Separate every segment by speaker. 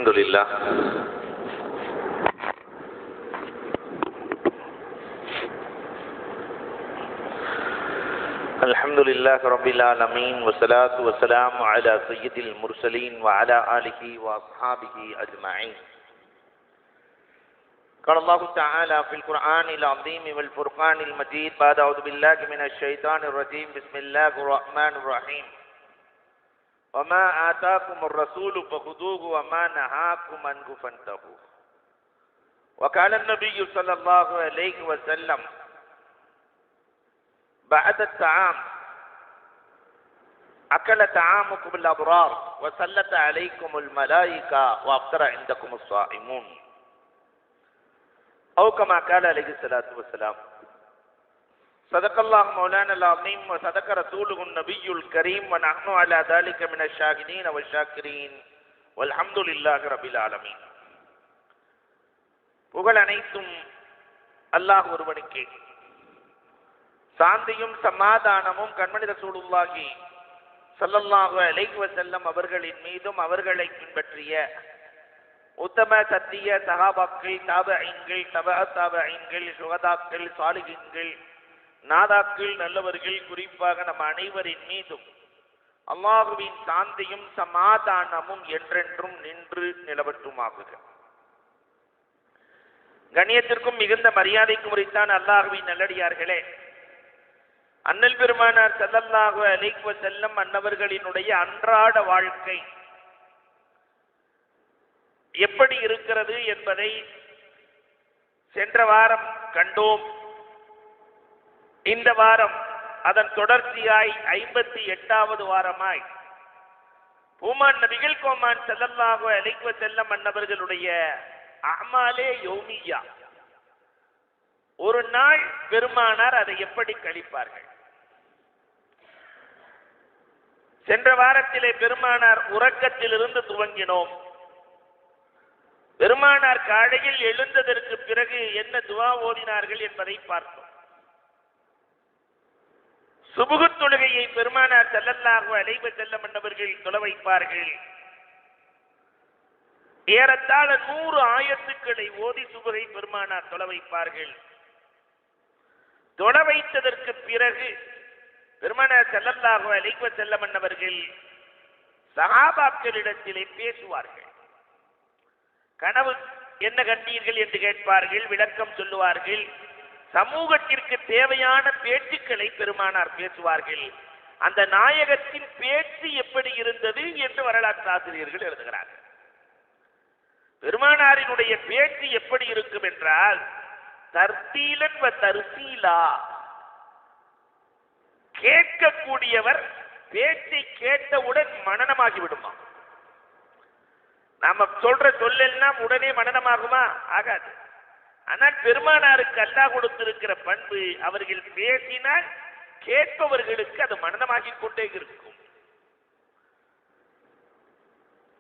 Speaker 1: الحمد لله الحمد لله رب العالمين والصلاة والسلام على سيد المرسلين وعلى آله وأصحابه أجمعين. قال الله تعالى في القرآن العظيم والفرقان المجيد بعد أعوذ بالله من الشيطان الرجيم بسم الله الرحمن الرحيم وما آتاكم الرسول فخذوه وما نهاكم عنه فانتهوا. وقال النبي صلى الله عليه وسلم بعد الطعام أكل طعامكم الأبرار وسلت عليكم الملائكة وأفطر عندكم الصائمون أو كما قال عليه الصلاة والسلام. صدق الله مولانا العظيم وصدق رسوله النبي الكريم ونحن على ذلك من الشاهدين والشاكرين والحمد لله رب العالمين. புகழ் அனைத்தும் அல்லாஹ் ஒருவனுக்கே. சாந்தியும் சமாதானமும் கண்மணி ரசூலுல்லாஹி ஸல்லல்லாஹு அலைஹி வஸல்லம் அவர்களின் மீதும் அவர்களை பின்பற்றிய உத்தம சத்திய சஹாபாக்கள், தாபஈன்கள், தபஅத்தாபஈன்கள், சுஹதாக்கள், சாலிஹீன்கள், நாதாக்கள், நல்லவர்கள், குறிப்பாக நம் அனைவரின் மீதும் அல்லாஹுவின் சாந்தியும் சமாதானமும் என்றென்றும் நின்று நிலவட்டுமாகுக. கண்ணியத்திற்கும் மிகுந்த மரியாதைக்கும் உரித்தான அல்லாஹுவின் நல்லடியார்களே, அண்ணல் பெருமானார் ஸல்லல்லாஹு அலைஹி வஸல்லம் அன்னவர்களினுடைய அன்றாட வாழ்க்கை எப்படி இருக்கிறது என்பதை சென்ற வாரம் கண்டோம். இந்த வாரம் அதன் தொடர்ச்சியாய் 58வது வாரமாய் பூமான் நபிகள் கோமான் ஸல்லல்லாஹு அலைஹி வஸல்லம் அன்னவர்களுடைய அமாலே யௌமியா, ஒரு நாள் பெருமானார் அதை எப்படி கழிப்பார்கள். சென்ற வாரத்திலே பெருமானார் உறக்கத்திலிருந்து துவங்கினோம். பெருமானார் காலையில் எழுந்ததற்கு பிறகு என்ன துவா ஓதினார்கள் என்பதை பார்த்தோம். சுபுகு தொழுகையை பெருமானார் ஸல்லல்லாஹு அலைஹி வஸல்லம் என்பவர்கள் தொழ வைப்பார்கள். ஏறத்தாழ 100 ஆயத்துக்களை ஓதி சுபுகை பெருமானார் தொழ வைப்பார்கள். தொழ வைத்ததற்கு பிறகு பெருமானார் ஸல்லல்லாஹு அலைஹி வஸல்லம் என்பவர்கள் சஹாபாக்களிடத்திலே பேசுவார்கள். கனவு என்ன கண்டீர்கள் என்று கேட்பார்கள், விளக்கம் சொல்லுவார்கள். சமூகத்திற்கு தேவையான பேச்சுக்களை பெருமானார் பேசுவார்கள். அந்த நாயகத்தின் பேச்சு எப்படி இருந்தது என்று வரலாற்று ஆசிரியர்கள் எழுதுகிறார்கள். பெருமானாரினுடைய பேச்சு எப்படி இருக்கும் என்றால் தர்தீலன் வ தர்சீலா, கேட்கக்கூடியவர் பேச்சை கேட்டவுடன் மனனமாகி விடுமா. நாம சொல்ற சொல்லெல்லாம் உடனே மனனமாகுமா? ஆகாது. ஆனால் பெருமானாருக்கு அல்லாஹ் கொடுத்திருக்கிற பண்பு, அவர்கள் பேசினால் கேட்பவர்களுக்கு அது மனனமாகிக் கொண்டே இருக்கும்.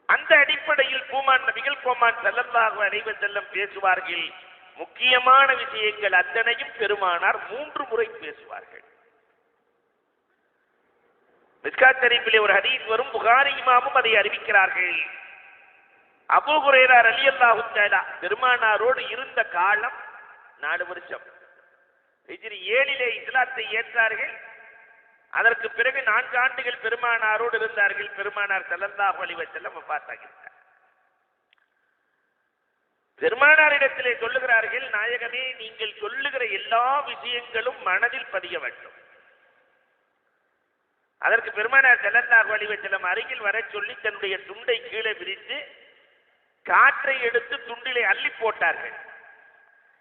Speaker 1: அந்த அடிப்படையில் பூமான் நபிகள் கோமான் ஸல்லல்லாஹு அலைஹி வஸல்லம் பேசுவார்கள். முக்கியமான விஷயங்கள் அத்தனையும் பெருமானார் 3 முறை பேசுவார்கள். மிஸ்காத் ஷரீஃபிலே ஒரு ஹதீஸ் வரும், புகாரி இமாமும் அதை அறிவிக்கிறார்கள். அபூ ஹுரைரா ரலியல்லாஹு தஆலா பெருமானாரோடு இருந்த காலம் 4 வருஷம். ஹிஜ்ரி 7 இஸ்லாத்தை ஏற்றார்கள். அதற்கு பிறகு 4 ஆண்டுகள் பெருமானாரோடு இருந்தார்கள். பெருமானார் ஸல்லல்லாஹு அலைஹி வஸல்லம் வஃபாத்தாகிவிட்டார். பெருமானாரிடத்திலே சொல்லுகிறார்கள், நாயகமே, நீங்கள் சொல்லுகிற எல்லா விஷயங்களும் மனதில் பதிய வேண்டும். அதற்கு பெருமானார் ஸல்லல்லாஹு அலைஹி வஸல்லம் அருகில் வர சொல்லி தன்னுடைய துண்டை கீழே விரித்து காற்றை எடுத்து துண்டிலே அள்ளி போட்டார்கள்.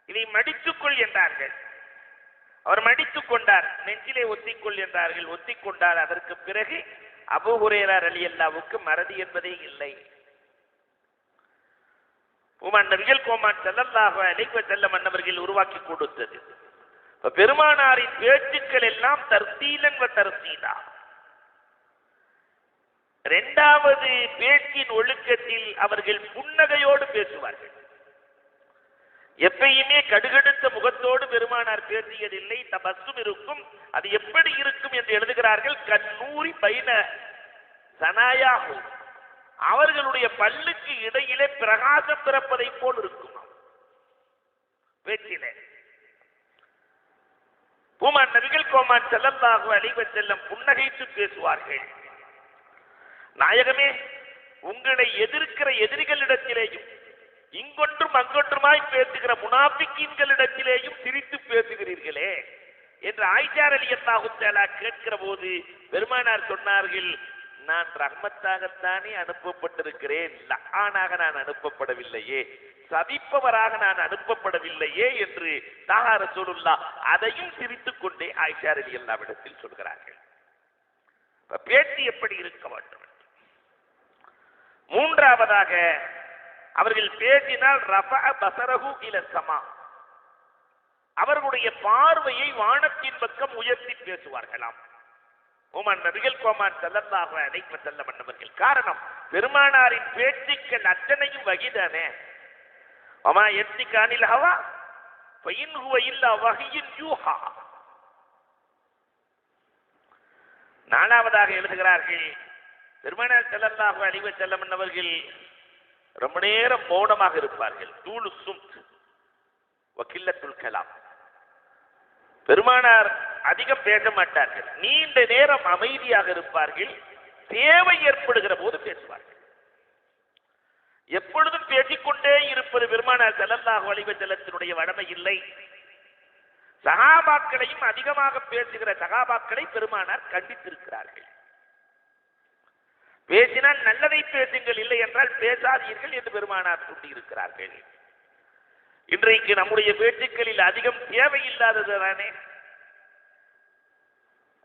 Speaker 1: இதை மடித்துக்கொள் என்றார்கள். அவர் மடித்துக் கொண்டார். நெஞ்சிலே ஒத்திக்கொள் என்றார்கள். ஒத்திக்கொண்டார். அதற்கு பிறகு அபூ ஹுரைரா ரலியல்லாஹுவுக்கு மறதி என்பதே இல்லை. பூமான் நபிகள் கோமான் ஸல்லல்லாஹு அலைஹி வஸல்லம் அன்னவர்கள் உருவாக்கி கொடுத்தது. பெருமானாரின் பேச்சுக்கள் எல்லாம் தர்சீலன் வ தர்சீலா. 2வது பேச்சின் ஒழுக்கத்தில் அவர்கள் புன்னகையோடு பேசுவார்கள். எப்பயுமே கடுகடுத்த முகத்தோடு பெருமானார் பேசியதில்லை. தபஸ்ஸும் இருக்கும். அது எப்படி இருக்கும் என்று எழுதுகிறார்கள். கண்ணூரி பைன சனாயாஹு, அவர்களுடைய பல்லுக்கு இடையிலே பிரகாசம் பிறப்பதை போல் இருக்கும் பேச்சிலே. பூமான் நபிகள் கோமான் ஸல்லல்லாஹு அலைஹி வஸல்லம் புன்னகைத்து பேசுவார்கள். நாயகமே, உங்களை எதிர்க்கிற எதிரிகளிடத்திலேயும் இங்கொன்றும் அங்கொன்றுமாய் பேசுகிற முனாஃபிக்கீன்களிடத்திலேயும் சிரித்து பேசுகிறீர்களே என்று ஆயிஷா ரலியல்லாஹு தஆலா கேட்கிற போது பெருமானார் சொன்னார்கள், நான் ரஹ்மத்தாகத்தானே அனுப்பப்பட்டிருக்கிறேன், லஆனாக நான் அனுப்பப்படவில்லையே, சபிப்பவராக நான் அனுப்பப்படவில்லையே என்று தாஹா ரசூலுல்லாஹ் அதையும் சிரித்துக் கொண்டே ஆயிஷா ரலியல்லாஹு இடத்தில் சொல்கிறார்கள். பேச்சு எப்படி இருக்க வேண்டும்? மூன்றாவதாக அவர்கள் பேசினால் ரஃபஅ பஸரஹு இல ஸமா, அவர்களுடைய பார்வையை வானத்தின் பக்கம் உயர்த்தி பேசுவார்களாம். உமர் நபிகள் கோமான் ஸல்லல்லாஹு அலைஹி வஸல்லம் அவர்கள். காரணம், பெருமானாரின் பேச்சுக்கள் அத்தனையும் வகிதானே. வமா யன்திகு அனில் ஹவா ஃபஇன் ஹுவ இல்லா வஹ்யுன் யூஹா. நாலாவதாக எழுதுகிறார்கள், பெருமானார் ஸல்லல்லாஹு அலைஹி வஸல்லம் அவர்கள் ரொம்ப நேரம் மௌனமாக இருப்பார்கள். தூளு சும்த் வகில்லத்துல் கலாம். பெருமானார் அதிகம் பேச மாட்டார்கள், நீண்ட நேரம் அமைதியாக இருப்பார்கள். தேவை ஏற்படுகிற போது பேசுவார்கள். எப்பொழுதும் பேசிக்கொண்டே இருப்பது பெருமானார் ஸல்லல்லாஹு அலைஹி வஸல்லத்தினுடைய வழமை இல்லை. சஹாபாக்களையும் அதிகமாக பேசுகிற சஹாபாக்களை பெருமானார் கண்டித்திருக்கிறார்கள். பேசினால் நல்லதை பேசுங்கள், இல்லை என்றால் பேசாதீர்கள் என்று பெருமானார் சொல்லியிருக்கிறார்கள். இன்றைக்கு நம்முடைய பேச்சுக்களில் அதிகம் தேவையில்லாதது தானே,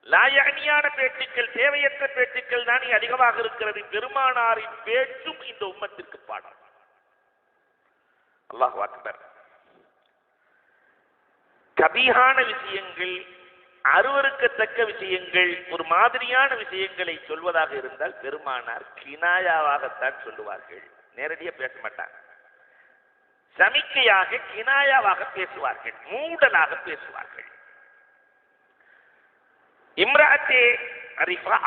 Speaker 1: லாயணியான பேச்சுக்கள், தேவையற்ற பேச்சுக்கள் தானே அதிகமாக இருக்கிறது. பெருமானாரின் பேச்சும் இந்த உம்மத்திற்கு பாடம். அல்லாஹ் அக்பர். கபீஹான விஷயங்கள், அருவருக்கத்தக்க விஷயங்கள், ஒரு மாதிரியான விஷயங்களை சொல்வதாக இருந்தால் பெருமானார் கினாயாவாகத்தான் சொல்லுவார்கள், நேரடியாக பேச மாட்டாங்க. சமிக்கையாக கினாயாவாக பேசுவார்கள், மூடலாக பேசுவார்கள். இம்ராத்தே ரிஃபா,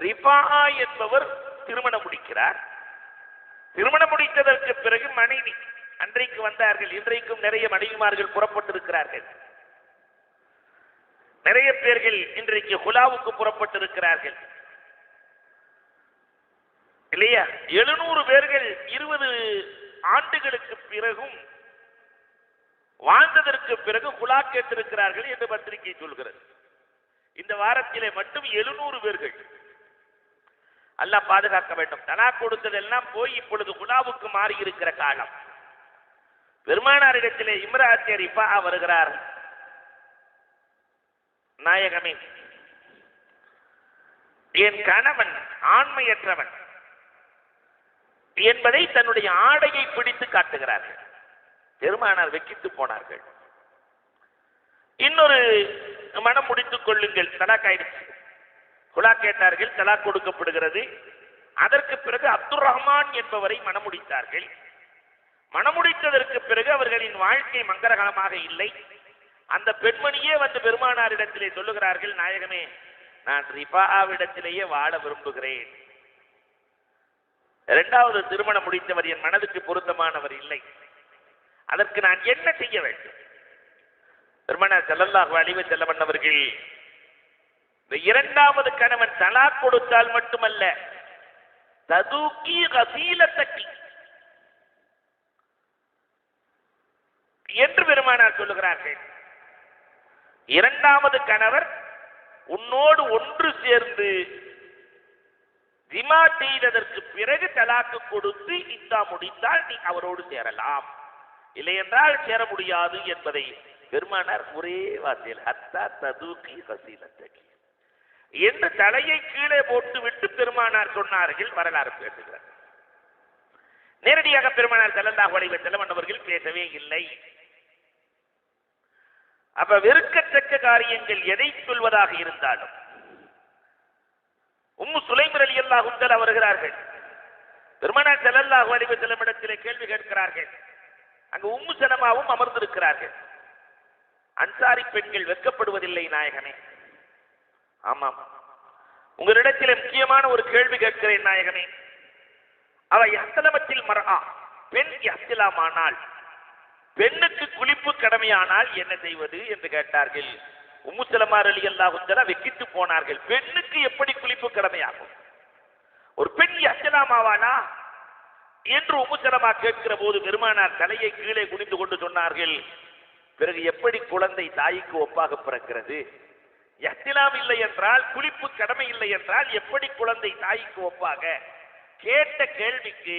Speaker 1: ரிஃபா என்பவர் திருமணம் முடிக்கிறார். திருமணம் முடித்ததற்கு பிறகு மனைவி, அன்றைக்கு வந்தார்கள், இன்றைக்கும் நிறைய மனைவிமார்கள் புறப்பட்டிருக்கிறார்கள். நிறைய பேர்கள் இன்றைக்கு ஹுலாவுக்கு புறப்பட்டிருக்கிறார்கள் இல்லையா? 700 பேர்கள் 20 ஆண்டுகளுக்கு பிறகும் வாழ்ந்ததற்கு பிறகு ஹுலா கேட்டிருக்கிறார்கள் என்று பத்திரிகை சொல்கிறது. இந்த வாரத்திலே மட்டும் 700 பேர்கள். அல்லாஹ் பாதுகாக்க வேண்டும். தலா கொடுத்ததெல்லாம் போய் இப்பொழுது ஹுலாவுக்கு மாறி இருக்கிற காலம். பெருமானாரிடத்திலே இம்ராத்தே ரிஃபா வருகிறார். நாயகமே, என் கணவன் ஆண்மையற்றவன் என்பதை தன்னுடைய ஆடையை பிடித்து காட்டுகிறார்கள். பெருமானார் வெக்கித்து போனார்கள். இன்னொரு மனம் முடித்துக் கொள்ளுங்கள், தலாக் ஆயிடுச்சு. குலா கேட்டார்கள், தலாக் கொடுக்கப்படுகிறது. அதற்கு பிறகு அப்துல் ரஹ்மான் என்பவரை மணமுடித்தார்கள். மணமுடித்ததற்கு பிறகு அவர்களின் வாழ்க்கை மங்களகரமாக இல்லை. அந்த பெண்மணியே வந்து பெருமானாரிடத்திலே சொல்லுகிறார்கள், நாயகமே, நான் ரிஃபாவிடத்திலேயே வாழ விரும்புகிறேன். இரண்டாவது திருமணம் முடித்தவர் என் மனதுக்கு பொருத்தமானவர் இல்லை, அதற்கு நான் என்ன செய்ய வேண்டும்? பெருமானார் ஸல்லல்லாஹு அலைஹி வஸல்லம் அவர்கள், இந்த இரண்டாவது கணவன் தலாக் கொடுத்தால் மட்டுமல்ல, ததுகி கசீலத்தக்கி என்று பெருமானார் சொல்லுகிறார்கள். இரண்டாவது கணவர் உன்னோடு ஒன்று சேர்ந்து ஜிமா செய்ததற்கு பிறகு தலாக்கு கொடுத்து இத்தா முடித்தால் நீ அவரோடு சேரலாம், இல்லை என்றால் சேர முடியாது என்பதை பெருமானார் ஒரே வார்த்தையில் ஹத்தா ததுகி கசீலத்தகி என்று தலையை கீழே போட்டு விட்டு பெருமானார் சொன்னார்கள். வரலாறு பேசுகிறார். நேரடியாக பெருமானார் ஸல்லல்லாஹு அலைஹி வஸல்லம் அவர்கள் பேசவே இல்லை. அப்ப வெறுக்கத்தக்க காரியங்கள் எதை சொல்வதாக இருந்தாலும், உம்மு சுலைம் ரலியல்லாஹு தஆலா வருகிறார்கள். பெருமானார் ஸல்லல்லாஹு அலைஹி வஸல்லம் இடத்திலே கேள்வி கேட்கிறார்கள். அங்கு உம்மு சலமாவும் அமர்ந்திருக்கிறார்கள். அன்சாரி பெண்கள் வெட்கப்படுவதில்லை நாயகமே. ஆமாம், உங்களிடத்தில் முக்கியமான ஒரு கேள்வி கேட்கிறேன் நாயகமே. அவ யஹ்தலமத்தில் மர்ஆ, பெண் யஹ்திலாமானால், பெண்ணுக்கு குளிப்பு கடமையானால் என்ன செய்வது என்று கேட்டார்கள். உம்மு சலமா ரலியல்லாஹு தஆலா வெக்கிட்டு போனார்கள். பெண்ணுக்கு எப்படி குளிப்பு கடமையாகும்? ஒரு பெண் யஹ்திலாமாவானா என்று உம்மு சலமா கேட்கிற போது பெருமானார் தலையை கீழே குனிந்து கொண்டு சொன்னார்கள், பிறகு எப்படி குழந்தை தாய்க்கு ஒப்பாக பிறக்கிறது? யஹ்திலாம் இல்லை என்றால், குளிப்பு கடமை இல்லை என்றால் எப்படி குழந்தை தாய்க்கு ஒப்பாக? கேட்ட கேள்விக்கு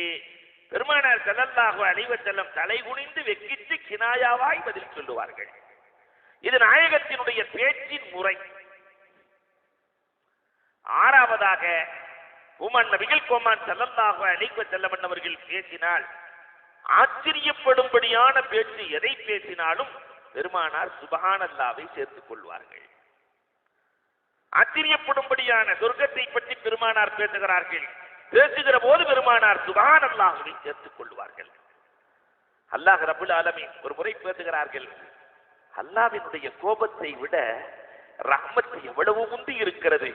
Speaker 1: பெருமானார் ஸல்லல்லாஹு அலைஹி வஸல்லம் தலை குனிந்து வெக்கிட்டு கினாயாவாய் பதில் சொல்லுவார்கள். இது நாயகத்தினுடைய பேச்சின் முறை. ஆறாவதாக, உமன் நபிகள் கோமான் ஸல்லல்லாஹு அலைஹி வஸல்லம் அவர்கள் பேசினால் ஆச்சரியப்படும்படியான பேச்சு எதை பேசினாலும் பெருமானார் சுப்ஹானல்லாஹ்வை சேர்த்துக் கொள்வார்கள். ஆச்சரியப்படும்படியான சொர்க்கத்தை பற்றி பெருமானார் பேசுகிறார்கள். பேசுகிற போது பெருமானார் சுப்ஹானல்லாஹ்வை சேர்த்துக் கொள்வார்கள். அல்லாஹ் ரப்பல் ஆலமீன் ஒரு முறை பேசுகிறார்கள், அல்லாஹ்வினுடைய கோபத்தை விட ரஹ்மத் எவ்வளவு முந்தி இருக்கிறது.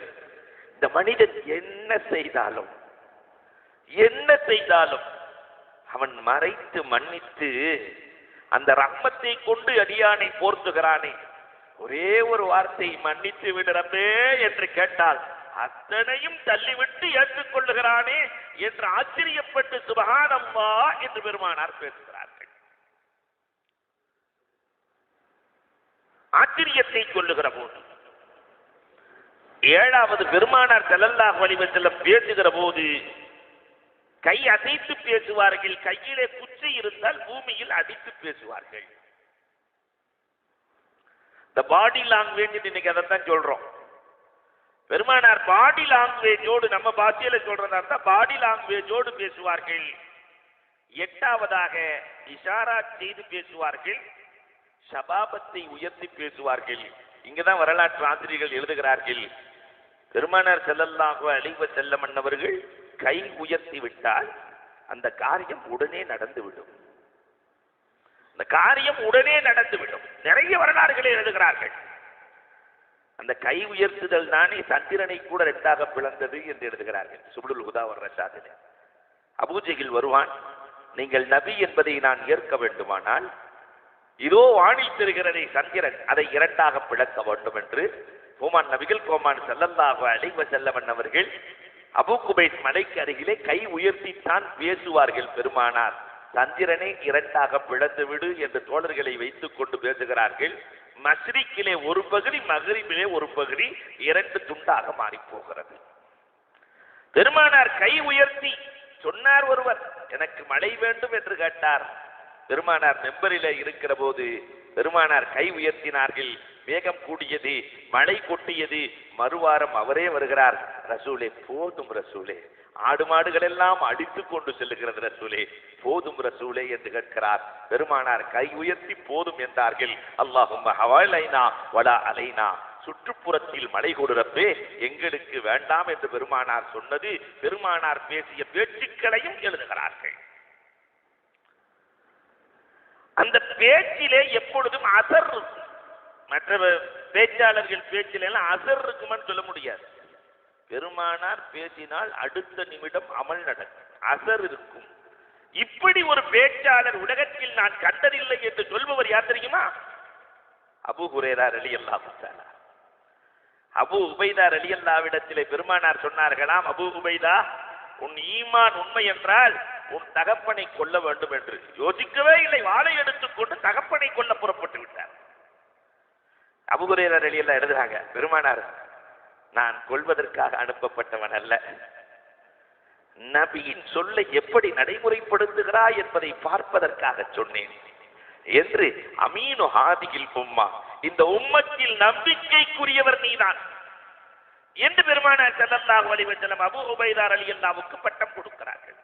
Speaker 1: இந்த மனிதன் என்ன செய்தாலும் அவன் மறைத்து மன்னித்து அந்த ரஹ்மத்தை கொண்டு அடியானை போர்த்துகிறானே. ஒரே ஒரு வார்த்தை மன்னித்து விடுறப்பே என்று கேட்டால் அத்தனையும் தள்ளிவிட்டு ஏற்றுக்கொள்ளுகிறானே என்று ஆச்சரியப்பட்டு சுப்ஹானல்லாஹ் என்று பெருமானார் பேசுகிறார்கள். ஆச்சரியத்தை சொல்லுகிற போது. ஏழாவது, பெருமானார் ஸல்லல்லாஹு அலைஹி வஸல்லம் பேசுகிற போது கை அசைத்து பேசுவார்கள். கையிலே குச்சி இருந்தால் பூமியில் அடித்து பேசுவார்கள். இந்த பாடி லாங்குவேஜ் இன்னைக்கு அதைத்தான் சொல்றோம். பெருமானார் பாடி லாங்குவேஜோடு, நம்ம பாஷையில சொல்றதா இருந்தா பாடி லாங்குவேஜோடு பேசுவார்கள். எட்டாவதாக, இஷாரா செய்து பேசுவார்கள். ஷபாபத்தை உயர்த்தி பேசுவார்கள். இங்கதான் வரலாற்று ஆசிரியர்கள் எழுதுகிறார்கள், பெருமானார் ஸல்லல்லாஹு அலைஹி வஸல்லம் அவர்கள் கை உயர்த்தி விட்டால் அந்த காரியம் உடனே நடந்துவிடும். அந்த காரியம் உடனே நடந்துவிடும். நிறைய வரலாறுகளை எழுதுகிறார்கள். அந்த கை உயர்த்துதல் தானே சந்திரனை கூட இரண்டாக பிளந்தது என்று எழுதுகிறார்கள். சுப்துல் ஹுதா வர்ற சாதிலே அபூஜஹில் வருவான், நீங்கள் நபி என்பதை நான் ஏற்க வேண்டுமானால் இதோ வானில் தெரிகிறதை சந்திரன், அதை இரண்டாக பிளக்க வேண்டும் என்று கோமான் நபிகள் கோமான் ஸல்லல்லாஹு அலைஹி வஸல்லம் அவர்கள் அபூ குபைஸ் மலைக்கு அருகிலே கை உயர்த்தித்தான் பேசுவார்கள். பெருமானார் சந்திரனை இரண்டாக பிளந்து விடு என்று தோழர்களை வைத்துக் கொண்டு பேசுகிறார்கள். மஸ்ரிக்கிலே ஒரு பகுதி, மக்ரிபிலே ஒரு பகுதி, இரண்டு துண்டாக மாறி போகிறது. பெருமானார் கை உயர்த்தி சொன்னார். ஒருவர் எனக்கு மழை வேண்டும் என்று கேட்டார். பெருமானார் மெம்பரிலே இருக்கிற போது பெருமானார் கை உயர்த்தினார்கள். வேகம் கூடியது, மழை கொட்டியது. மறுவாரம் அவரே வருகிறார். ரசூலே போதும் ரசூலே, ஆடு மாடுகள் எல்லாம் அடித்துக் கொண்டு செல்லுகிறது ரசூலே, போதும் ரசூலே என்று கேட்கிறார். பெருமானார் கை உயர்த்தி போதும் என்றார்கள். அல்லாஹும்ம ஹவாலைனா வலா அலைனா, சுற்றுப்புறத்தில் மழை கொடுறப்பே எங்களுக்கு வேண்டாம் என்று பெருமானார் சொன்னது. பெருமானார் பேசிய பேச்சுக்களையும் எழுதுகிறார்கள். அந்த பேச்சிலே எப்பொழுதும் அசர் இருக்கும். மற்ற பேச்சாளர்கள் பேச்சில எல்லாம் அசர் இருக்குமான்னு சொல்ல முடியாது. பெருமானார் பேசினால் அடுத்த நிமிடம் அமல் நடக்கும், அசர் இருக்கும். இப்படி ஒரு பேச்சாளர் உலகத்தில் நான் கண்டதில்லை என்று சொல்பவர் யார் தெரியுமா? அபூ ஹுரைரா ரலியல்லாஹு தஆலா. அபூ உபைதா ரலியல்லாஹுவிடத்திலே பெருமானார் சொன்னார்களாம், அபூ உபைதா, உன் ஈமான் உண்மை என்றால் உன் தகப்பனை கொல்ல வேண்டும் என்று. யோசிக்கவே இல்லை, வாளை எடுத்துக்கொண்டு தகப்பனை கொல்ல புறப்பட்டு விட்டார். அபூ ஹுரைரா ரலியல்லாஹு எழுதுறாங்க, பெருமானார் நான் கொல்வதற்காக அனுப்பப்பட்டவன் அல்ல, நபியின் சொல்லை எப்படி நடைமுறைப்படுத்துகிறாய் என்பதை பார்ப்பதற்காக சொன்னேன் என்று. அமீனு ஹாதிகில் உம்மா, இந்த உம்மத்தில் நம்பிக்கைக்குரியவர் நீதான் என்று பெருமானார் ஸல்லல்லாஹு அலைஹி வஸல்லம் அபூ உபைதா ரலியல்லாஹுவுக்கு பட்டம் கொடுக்கிறார்கள்.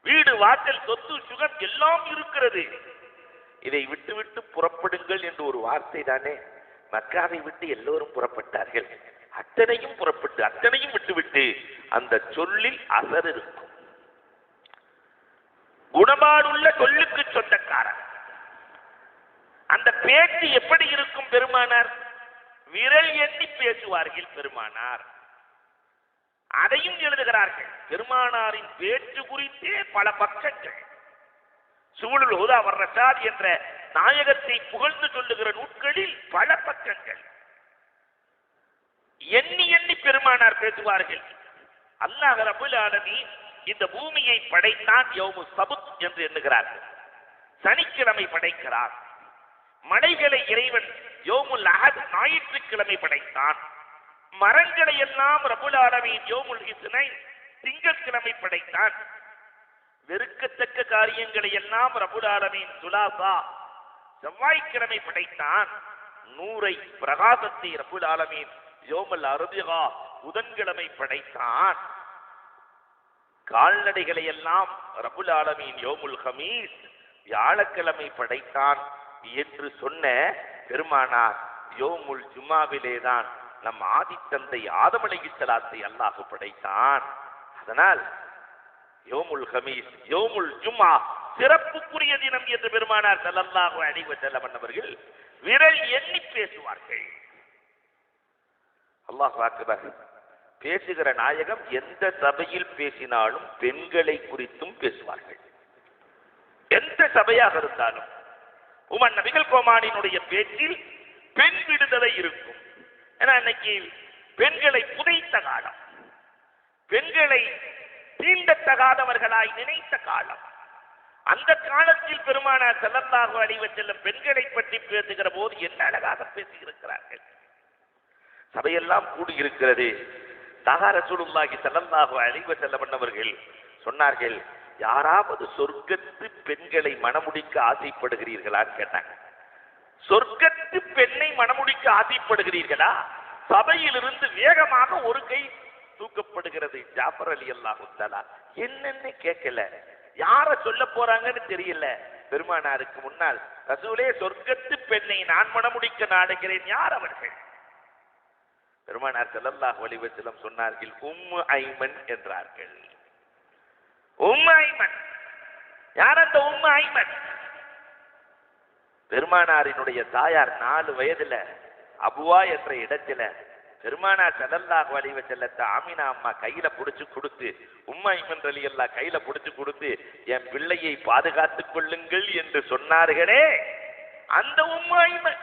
Speaker 1: வீடு, வாசல், சொத்து, சுகம் எல்லாம் இருக்கிறது. இதை விட்டு விட்டு புறப்படுங்கள் என்று ஒரு வார்த்தை தானே. மக்காவை விட்டு எல்லோரும் புறப்பட்டார்கள். அத்தனையும் புறப்பட்டு அத்தனையும் விட்டுவிட்டு அந்த சொல்லில் அசர் இருக்கும். குணபாடுள்ள சொல்லுக்கு சொந்தக்காரன். அந்த பேச்சு எப்படி இருக்கும்? பெருமானார் விரல் எண்ணி பேசுவார்கள். பெருமானார் அதையும் எழுதுகிறார்கள். பெருமானாரின் பேச்சு குறித்தே பல பக்கங்கள். சூழல் ஹுதா வர்ரசாத் என்ற நாயகத்தை புகழ்ந்து சொல்லுகிற நூட்களில் பல பக்கங்கள். எண்ணி எண்ணி பெருமானார் பேசுவார்கள். அல்லாஹ் ரப்பல் ஆலமீன் இந்த பூமியை படைத்தான் யௌமு சபுத் என்று எண்ணுகிறார்கள். சனிக்கிழமை படைக்கிறார். மலைகளை இறைவன் யௌமுல் அஹத் ஞாயிற்றுக்கிழமை படைத்தான். மரங்களை எல்லாம் ரப்பல் ஆலமீன் யௌமுல் இஸ்னைன் திங்கட்கிழமை படைத்தான். வெறுக்கத்தக்க காரியங்களை எல்லாம் ரப்பல் ஆலமீன் சுலாசா செவ்வாய்க்கிழமை படைத்தான். நூரை பிரகாசத்தை ரப்பல் ஆலமீன் யௌமுல் அர்பிகா புதன்கிழமை படைத்தான். கால்நடைகளை எல்லாம் ரப்புல் ஆலமீன் யௌமுல் ஹமீஸ் வியாழக்கிழமை படைத்தான் என்று சொன்ன பெருமானார் யௌமுல் ஜும்மாவிலேதான் நம் ஆதி தந்தை ஆதம் அலைஹிஸ்ஸலாத்தை அல்லாஹ் படைத்தான். அதனால் யௌமுல் ஹமீஸ் யௌமுல் ஜும்மா சிறப்புக்குரிய தினம் என்று பெருமானார் ஸல்லல்லாஹு அலைஹி வஸல்லம் அவர்கள் விரல் எண்ணி பேசுவார்கள். அல்லாஹ் அக்பர். பேசுகிற நாயகம் எந்த சபையில் பேசினாலும் பெண்களை குறித்தும் பேசுவார்கள். எந்த சபையாக இருந்தாலும் உமர் நபிகள் கோமானினுடைய பேச்சில் பெண் விடுதலை இருக்கும். ஏன்னா இன்னைக்கு பெண்களை புதைத்த காலம், பெண்களை தீண்டத்தகாதவர்களாய் நினைத்த காலம். அந்த காலத்தில் பெருமானார் ஸல்லல்லாஹு அலைஹி வஸல்லம் பெண்களை பற்றி பேசுகிற போது என்ன அழகாக பேசியிருக்கிறார்கள். சபையெல்லாம் கூடியிருக்கிறது. ரசூலுல்லாஹி ஸல்லல்லாஹு அலைஹி வஸல்லம் அவர்கள் சொன்னார்கள், யாராவது சொர்க்கத்து பெண்களை மணமுடிக்க ஆசைப்படுகிறீர்களான்னு கேட்டாங்க. சொர்க்கத்து பெண்ணை மணமுடிக்க ஆசைப்படுகிறீர்களா? சபையிலிருந்து வேகமாக ஒரு கை தூக்கப்படுகிறது. ஜாஃபர் ரலியல்லாஹு தஆலா என்னன்னு கேட்கல, யார சொல்ல போறாங்கன்னு தெரியல. பெருமானாருக்கு முன்னால் ரசூலே சொர்க்கத்து பெண்ணை நான் மணமுடிக்க நாடுகிறேன், யார் அவர்கள்? பெருமானார் ஸல்லல்லாஹு அலைஹி வஸல்லம் சொன்னார்கள், உம்மு ஐமன் என்றார்கள். உம்மு ஐமன் யார்? அந்த உம்மு ஐமன் பெருமானாரினுடைய தாயார். 4 வயதுல அபுவா என்ற இடத்துல பெருமானார் ஸல்லல்லாஹு அலைஹி வஸல்லத்தை ஆமினா அம்மா கையில புடிச்சு கொடுத்து, உம்மு ஐமன் ரலியல்லாஹு கையில புடிச்சு கொடுத்து, என் பிள்ளையை பாதுகாத்துக் கொள்ளுங்கள் என்று சொன்னார்களே, அந்த உம்மு ஐமன்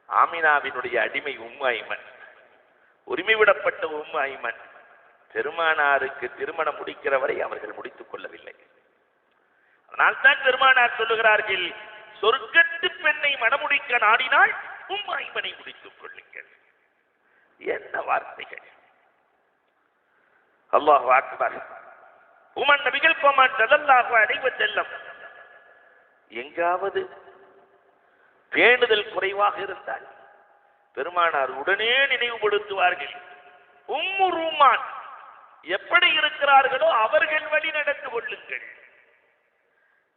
Speaker 1: ஆமினாவினுடைய அடிமை உம்மு ஐமன், உரிமை விடப்பட்ட உம்மு ஐமன். பெருமானாருக்கு திருமணம் முடிக்கிற வரை அவர்கள் முடித்துக் கொள்ளவில்லை. அதனால்தான் பெருமானார் சொல்லுகிறார்கள், சொர்க்கத்து பெண்ணை மணமுடிக்க நாடினால் உம்மு ஐமனை முடித்துக் கொள்ளுங்கள். என்ன வார்த்தைகள்! அல்லாஹு அக்பர். உமர் நபிகள் கோமான் ஸல்லல்லாஹு அலைஹி வஸல்லம் எங்காவது பேணுதல் குறைவாக இருந்தால் பெருமானார் உடனே நினைவுபடுத்துவார்கள். உம்மு ரூமான் எப்படி இருக்கிறார்களோ அவர்கள் வழி நடந்து கொள்ளுங்கள்.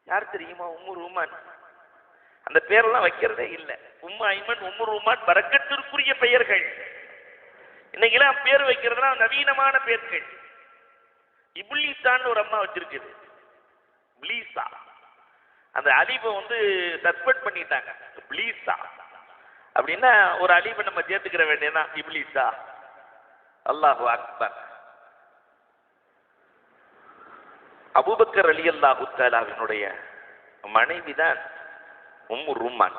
Speaker 1: யார் தெரியுமா உம்மு ரூமான்? அந்த பேரெல்லாம் வைக்கிறதே இல்லை. உம்மு ஐமன், உம்மு ரூமான் பரக்கத்திற்குரிய பெயர்கள். இன்னைக்கெல்லாம் பேர் வைக்கிறதுனா நவீனமான பேர்கள். இப்லீசான்னு ஒரு அம்மா வச்சிருக்குது, இப்லீசா. அந்த அலிபை சஸ்பெண்ட் பண்ணிட்டாங்க. இப்லீசா அப்படின்னா ஒரு அலிபை நம்ம சேர்த்துக்கிற வேண்டியதான், இப்லீசா. அல்லாஹு அக்பர். அபூபக்கர் ரலியல்லாஹு தஆலாவினுடைய மனைவிதான் உம்மு ரூமான்.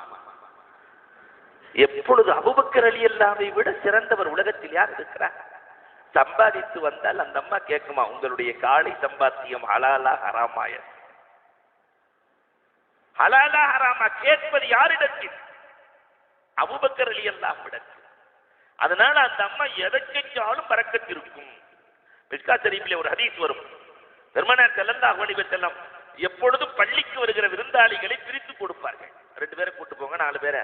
Speaker 1: எப்பொழுது அபூபக்கர் ரலியல்லாஹுவை விட சிறந்தவர் உலகத்தில் யார் இருக்கிறார்? சம்பாதித்து வந்தால் அந்த அம்மா கேட்குமா, உங்களுடைய காலை சம்பாத்தியம் ஹலாலா ஹராமாய? ஹலாலா ஹராமா கேட்பது யாரிடத்தில்? அபூபக்கர் ரலியல்லாஹு இடத்தில். அதனால அந்த அம்மா எதை கேட்டாலும் பரக்கத் இருக்கும். மிஸ்காத் ஷரீஃபிலே ஒரு ஹதீஸ் வரும். பெருமானார் ஸல்லல்லாஹு அலைஹி வஸல்லம் எப்பொழுதும் பள்ளிக்கு வருகிற விருந்தாளிகளை பிரித்து கொடுப்பார்கள். 2 பேரை கூட்டு போங்க, 4 பேரை.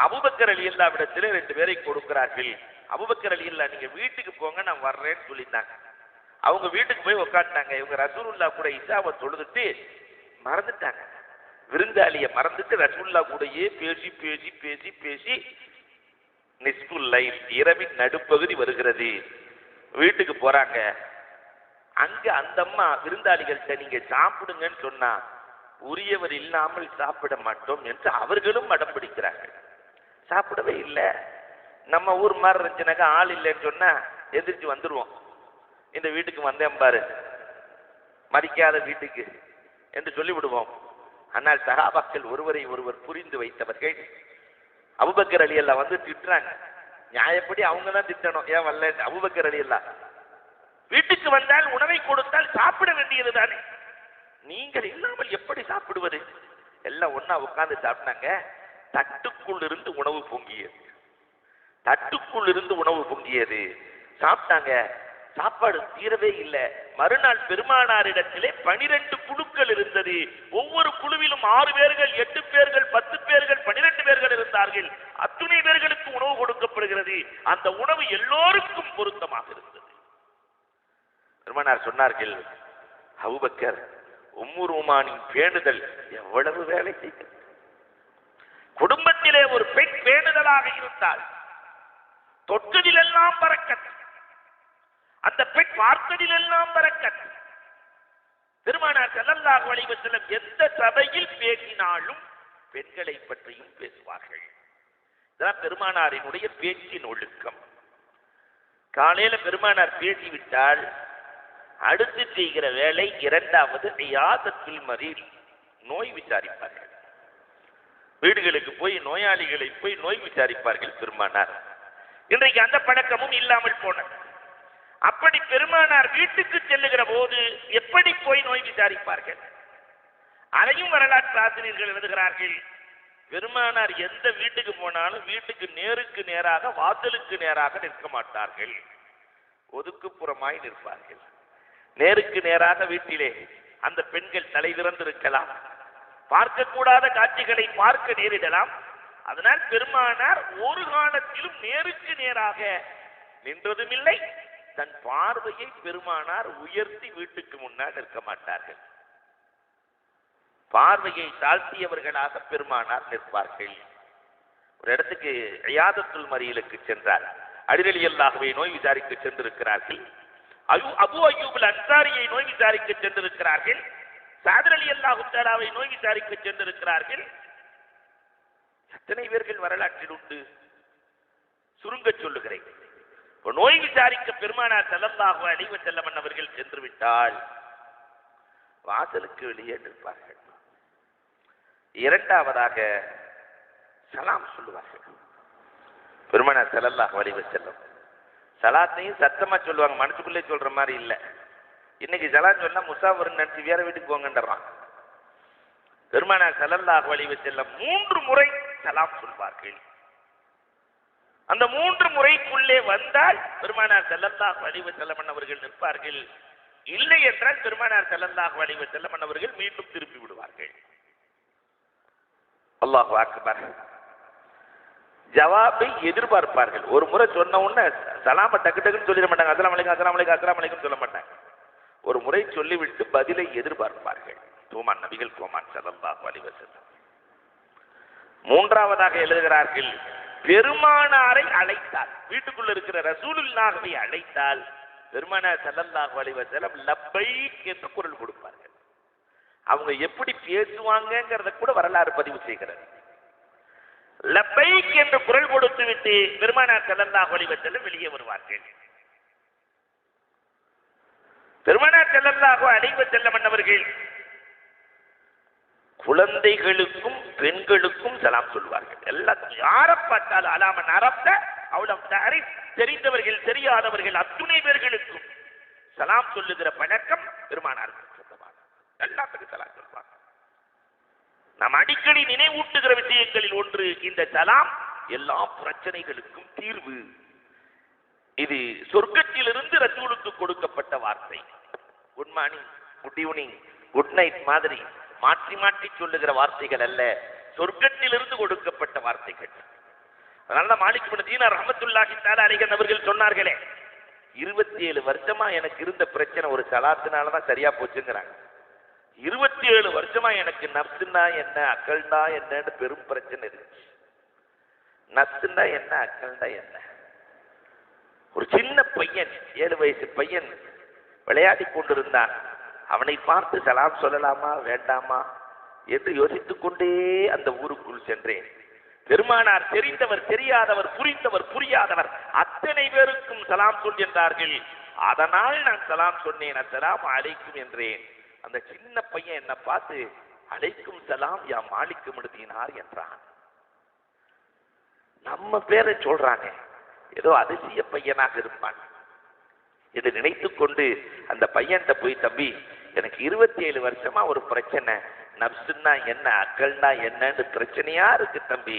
Speaker 1: அபூபக்கர் ரலியல்லாஹு இடத்திலே 2 பேரை கொடுக்கிறார்கள். அபூபக்கர் ரலியல்லாஹு நீங்க வீட்டுக்கு போங்க, நான் வர்றேன்னு சொல்லிட்டாங்க. அவங்க வீட்டுக்கு போய் உட்காந்துட்டாங்க. இவங்க ரசூலுல்லாஹ் கூட இஷாவை தொழுதுட்டு மறந்துட்டாங்க. விருந்தாளிய மறந்துட்டு ரசூலுல்லாஹ் கூடயே பேசி பேசி பேசி பேசி நிஸ்ஃபுல் லைல், இரவின் நடுப்பகுதி வருகிறது. வீட்டுக்கு போறாங்க. அங்க அந்த அம்மா விருந்தாளிகள்கிட்ட நீங்க சாப்பிடுங்கன்னு சொன்னா உரியவர் இல்லாமல் சாப்பிட மாட்டோம் என்று அவர்களும் அடம் பிடிக்கிறார்கள். சாப்பிடவே இல்லை. நம்ம ஊர் மாதிரி இருந்துச்சுனாக்கா ஆள் இல்லைன்னு சொன்னா எந்திரிச்சு வந்துருவோம். இந்த வீட்டுக்கு வந்தேன் பாரு, மதிக்காத வீட்டுக்கு என்று சொல்லிவிடுவோம். ஆனால் சஹாபாக்கள் ஒருவரை ஒருவர் புரிந்து வைத்தவர்கள். அபூபக்கர் ரலியல்லாஹு வந்து திட்டுறாங்க. நியாயப்படி அவங்க தான் திட்டணும், ஏன் வரல? அபூபக்கர் ரலியல்லாஹு வீட்டுக்கு வந்தால் உணவை கொடுத்தால் சாப்பிட வேண்டியது தானே, நீங்கள் இல்லாமல் எப்படி சாப்பிடுவது? எல்லாம் ஒன்னா உட்கார்ந்து சாப்பிட்டாங்க. தட்டுக்குள் இருந்து உணவு பொங்கியது, தட்டுக்குள் இருந்து உணவு பொங்கியது. சாப்பிட்டாங்க. சாப்பாடு தீரவே இல்லை. மறுநாள் பெருமானாரிடத்திலே 12 குழுக்கள் இருந்தது. ஒவ்வொரு குழுவிலும் 6 பேர்கள், 8 பேர்கள், 10 பேர்கள், 12 பேர்கள் இருந்தார்கள். அத்துணை பேர்களுக்கு உணவு கொடுக்கப்படுகிறது. அந்த உணவு எல்லோருக்கும் பொருத்தமாக இருந்தது. பெருமானார் சொன்னார்கள், அபூபக்கர், உம்மு ரூமானின் பேணுதல் எவ்வளவு வேலை செய்கிறது. குடும்பத்திலே ஒரு பெண் பேணுதலாக இருந்தால் தொட்டதிலெல்லாம் பரக்கத், அந்த பெண் பார்த்ததிலெல்லாம் பரக்கத். பெருமானார் ஸல்லல்லாஹு அலைஹி வஸல்லம் எந்த சபையில் பேசினாலும் பெண்களை பற்றியும் பேசுவார்கள். இதுதான் பெருமானாரினுடைய பேச்சின் ஒழுக்கம். காலையில பெருமானார் பேசிவிட்டால் அடுத்து செய்கிற வேலை இரண்டாவது இயாதத்துல் மரீத், நோய் விசாரிப்பார்கள். வீடுகளுக்கு போய் நோயாளிகளை போய் நோய் விசாரிப்பார்கள் பெருமானார். இன்றைக்கு அந்த பழக்கமும் இல்லாமல் போனது. அப்படி பெருமானார் வீட்டுக்கு செல்லுகிற போது எப்படி போய் நோய் விசாரிப்பார்கள்? அதையும் வரலாற்று ஆசிரியர்கள் எழுதுகிறார்கள். பெருமானார் எந்த வீட்டுக்கு போனாலும் வீட்டுக்கு நேருக்கு நேராக, வாசலுக்கு நேராக நிற்க மாட்டார்கள், ஒதுக்குப்புறமாய் நிற்பார்கள். நேருக்கு நேராக வீட்டிலே அந்த பெண்கள் தலை திறந்திருக்கலாம், பார்க்கக்கூடாத காட்சிகளை பார்க்க நேரிடலாம். அதனால் பெருமானார் ஒரு காலத்திலும் நேருக்கு நேராக நின்றதும் இல்லை. தன் பார்வையை பெருமானார் உயர்த்தி வீட்டுக்கு முன்னால் நிற்க மாட்டார்கள். பார்வையை தாழ்த்தியவர்களாக பெருமானார் நிற்பார்கள். ஒரு இடத்துக்கு இயாதத்துல் மரீலுக்கு சென்றார். அலி ரலியல்லாஹுவை நோய் விசாரிக்க சென்றிருக்கிறார்கள். அபூ அய்யூப் அன்சாரியை நோய் விசாரிக்க சென்றிருக்கிறார்கள். ஸஅத் ரலியல்லாஹு தஆலாவை நோய் விசாரிக்க சென்றிருக்கிறார்கள். எத்தனை பேர்கள் வரலாற்றில் உண்டு, சுருங்க சொல்லுகிறேன். நோய் விசாரிக்க பெருமானார் ஸல்லல்லாஹு அலைஹி வஸல்லம் அவர்கள் சென்று விட்டால் வாசலுக்கு வெளியே நிற்பார்கள். இரண்டாவதாக சலாம் சொல்லுவார்கள். பெருமானார் ஸல்லல்லாஹு அலைஹி வஸல்லம் சலாத்தையும் சத்தமா சொல்லுவாங்க, மனசுக்குள்ளே சொல்ற மாதிரி இல்லை. இன்னைக்கு சலாம் சொன்னா முசாஃபிர்னு நினைச்சு வேற வீட்டுக்கு போங்கன்றான். பெருமானார் ஸல்லல்லாஹு அலைஹி வஸல்லம் 3 முறை சலாம் சொல்வார்கள். அந்த 3 முறைக்குள்ளே வந்தால் பெருமானார் ஸல்லல்லாஹு அலைஹி வஸல்லம் அவர்கள் நிற்பார்கள். இல்லை என்றால் பெருமானார் ஸல்லல்லாஹு அலைஹி வஸல்லம் அவர்கள் மீண்டும் திருப்பி விடுவார்கள். அல்லாஹு அக்பர். ஜவாபை எதிர்பார்ப்பார்கள். ஒரு முறை சொன்ன உடனே சலாம டக்கு டக்குன்னு சொல்லிட மாட்டாங்க. அஸ்ஸலாமு அலைக்கும், அஸ்ஸலாமு அலைக்கும், அஸ்ஸலாமு அலைக்கும் சொல்ல மாட்டாங்க. ஒரு முறை சொல்லிவிட்டு பதிலை எதிர்பார்ப்பார்கள். தூமான் நபிகள் கோமான் ஸல்லல்லாஹு அலைஹி வஸல்லம். மூன்றாவதாக எழுதுகிறார்கள், பெருமானாரை அழைத்தால், வீட்டுக்குள்ள இருக்கிற ரசூலுல்லாஹ்வை அழைத்தால் பெருமானார் ஸல்லல்லாஹு அலைஹி வஸல்லம் லப்பைக் என்று குரல் கொடுப்பார்கள். அவங்க எப்படி பேசுவாங்கங்கிறத கூட வரலாறு பதிவு செய்கிறது. லப்பைக் என்று குரல் கொடுத்து விட்டு பெருமானார் ஸல்லல்லாஹு அலைஹி வஸல்லம் வெளியே வருவார்கள். பெருமானார் ஸல்லல்லாஹு அலைஹி வஸல்லம் அவர்கள் குழந்தைகளுக்கும் பெண்களுக்கும் சலாம் சொல்வார்கள். எல்லாத்தையும் யாரை பார்த்தாலும் அலாமன் அரப்த அவ்வளவு தாரிஃப், தெரிந்தவர்கள் தெரியாதவர்கள் அத்துணை பேர்களுக்கும் சலாம் சொல்லுகிற பழக்கம் பெருமானாருக்கு சொந்தமாக. எல்லாத்துக்கும் சலாம் சொல்வாங்க. நாம் அடிக்கடி நினைவூட்டுகிற விஷயங்களில் ஒன்று இந்த சலாம் எல்லா பிரச்சனைகளுக்கும் தீர்வு. இது சொர்க்கத்திலிருந்து ரசூலுக்கு கொடுக்கப்பட்ட வார்த்தை. Good morning, good evening, good night மாதிரி மாற்றி மாற்றி சொல்லுகிற வார்த்தைகள் அல்ல, சொர்க்கத்திலிருந்து கொடுக்கப்பட்ட வார்த்தைகள். அதனால மாலிக் இப்னு தீனார் ரஹ்மத்துல்லாஹி தஆலா அலைஹி அவர்கள் சொன்னார்களே, 27 வருஷமா எனக்கு இருந்த பிரச்சனை ஒரு சலாத்தினாலதான் சரியா போச்சுங்கிறாங்க. 27 வருஷமா எனக்கு நப்சுன்னா என்ன, அக்கல்னா என்னன்னு பெரும் பிரச்சனை இருந்துச்சு. நப்சுன்னா என்ன, அக்கல்னா என்ன? ஒரு சின்ன பையன், 7 வயசு பையன் விளையாடி கொண்டிருந்தான். அவனை பார்த்து சலாம் சொல்லலாமா வேண்டாமா என்று யோசித்துக் கொண்டே அந்த ஊருக்குள் சென்றேன். பெருமானார் தெரிந்தவர் தெரியாதவர் புரிந்தவர் புரியாதவர் அத்தனை பேருக்கும் சலாம் சொல் என்றார்கள். அதனால் நான் சலாம் சொன்னேன், அஸ்ஸலாமு அலைக்கும் என்றேன். அந்த சின்ன பையன் என்ன பார்த்து அலைக்கும் சலாம் யா மாலிக் இப்னு தீனார் என்றான். நம்ம பேரை சொல்றாங்க, ஏதோ அதிசய பையனாக இருப்பான். இதை நினைத்து கொண்டு அந்த பையன்கிட்ட போய், தம்பி எனக்கு 27 வருஷமா ஒரு பிரச்சனை, நப்சுன்னா என்ன அக்கல்னா என்னன்னு பிரச்சனையா இருக்கு தம்பி.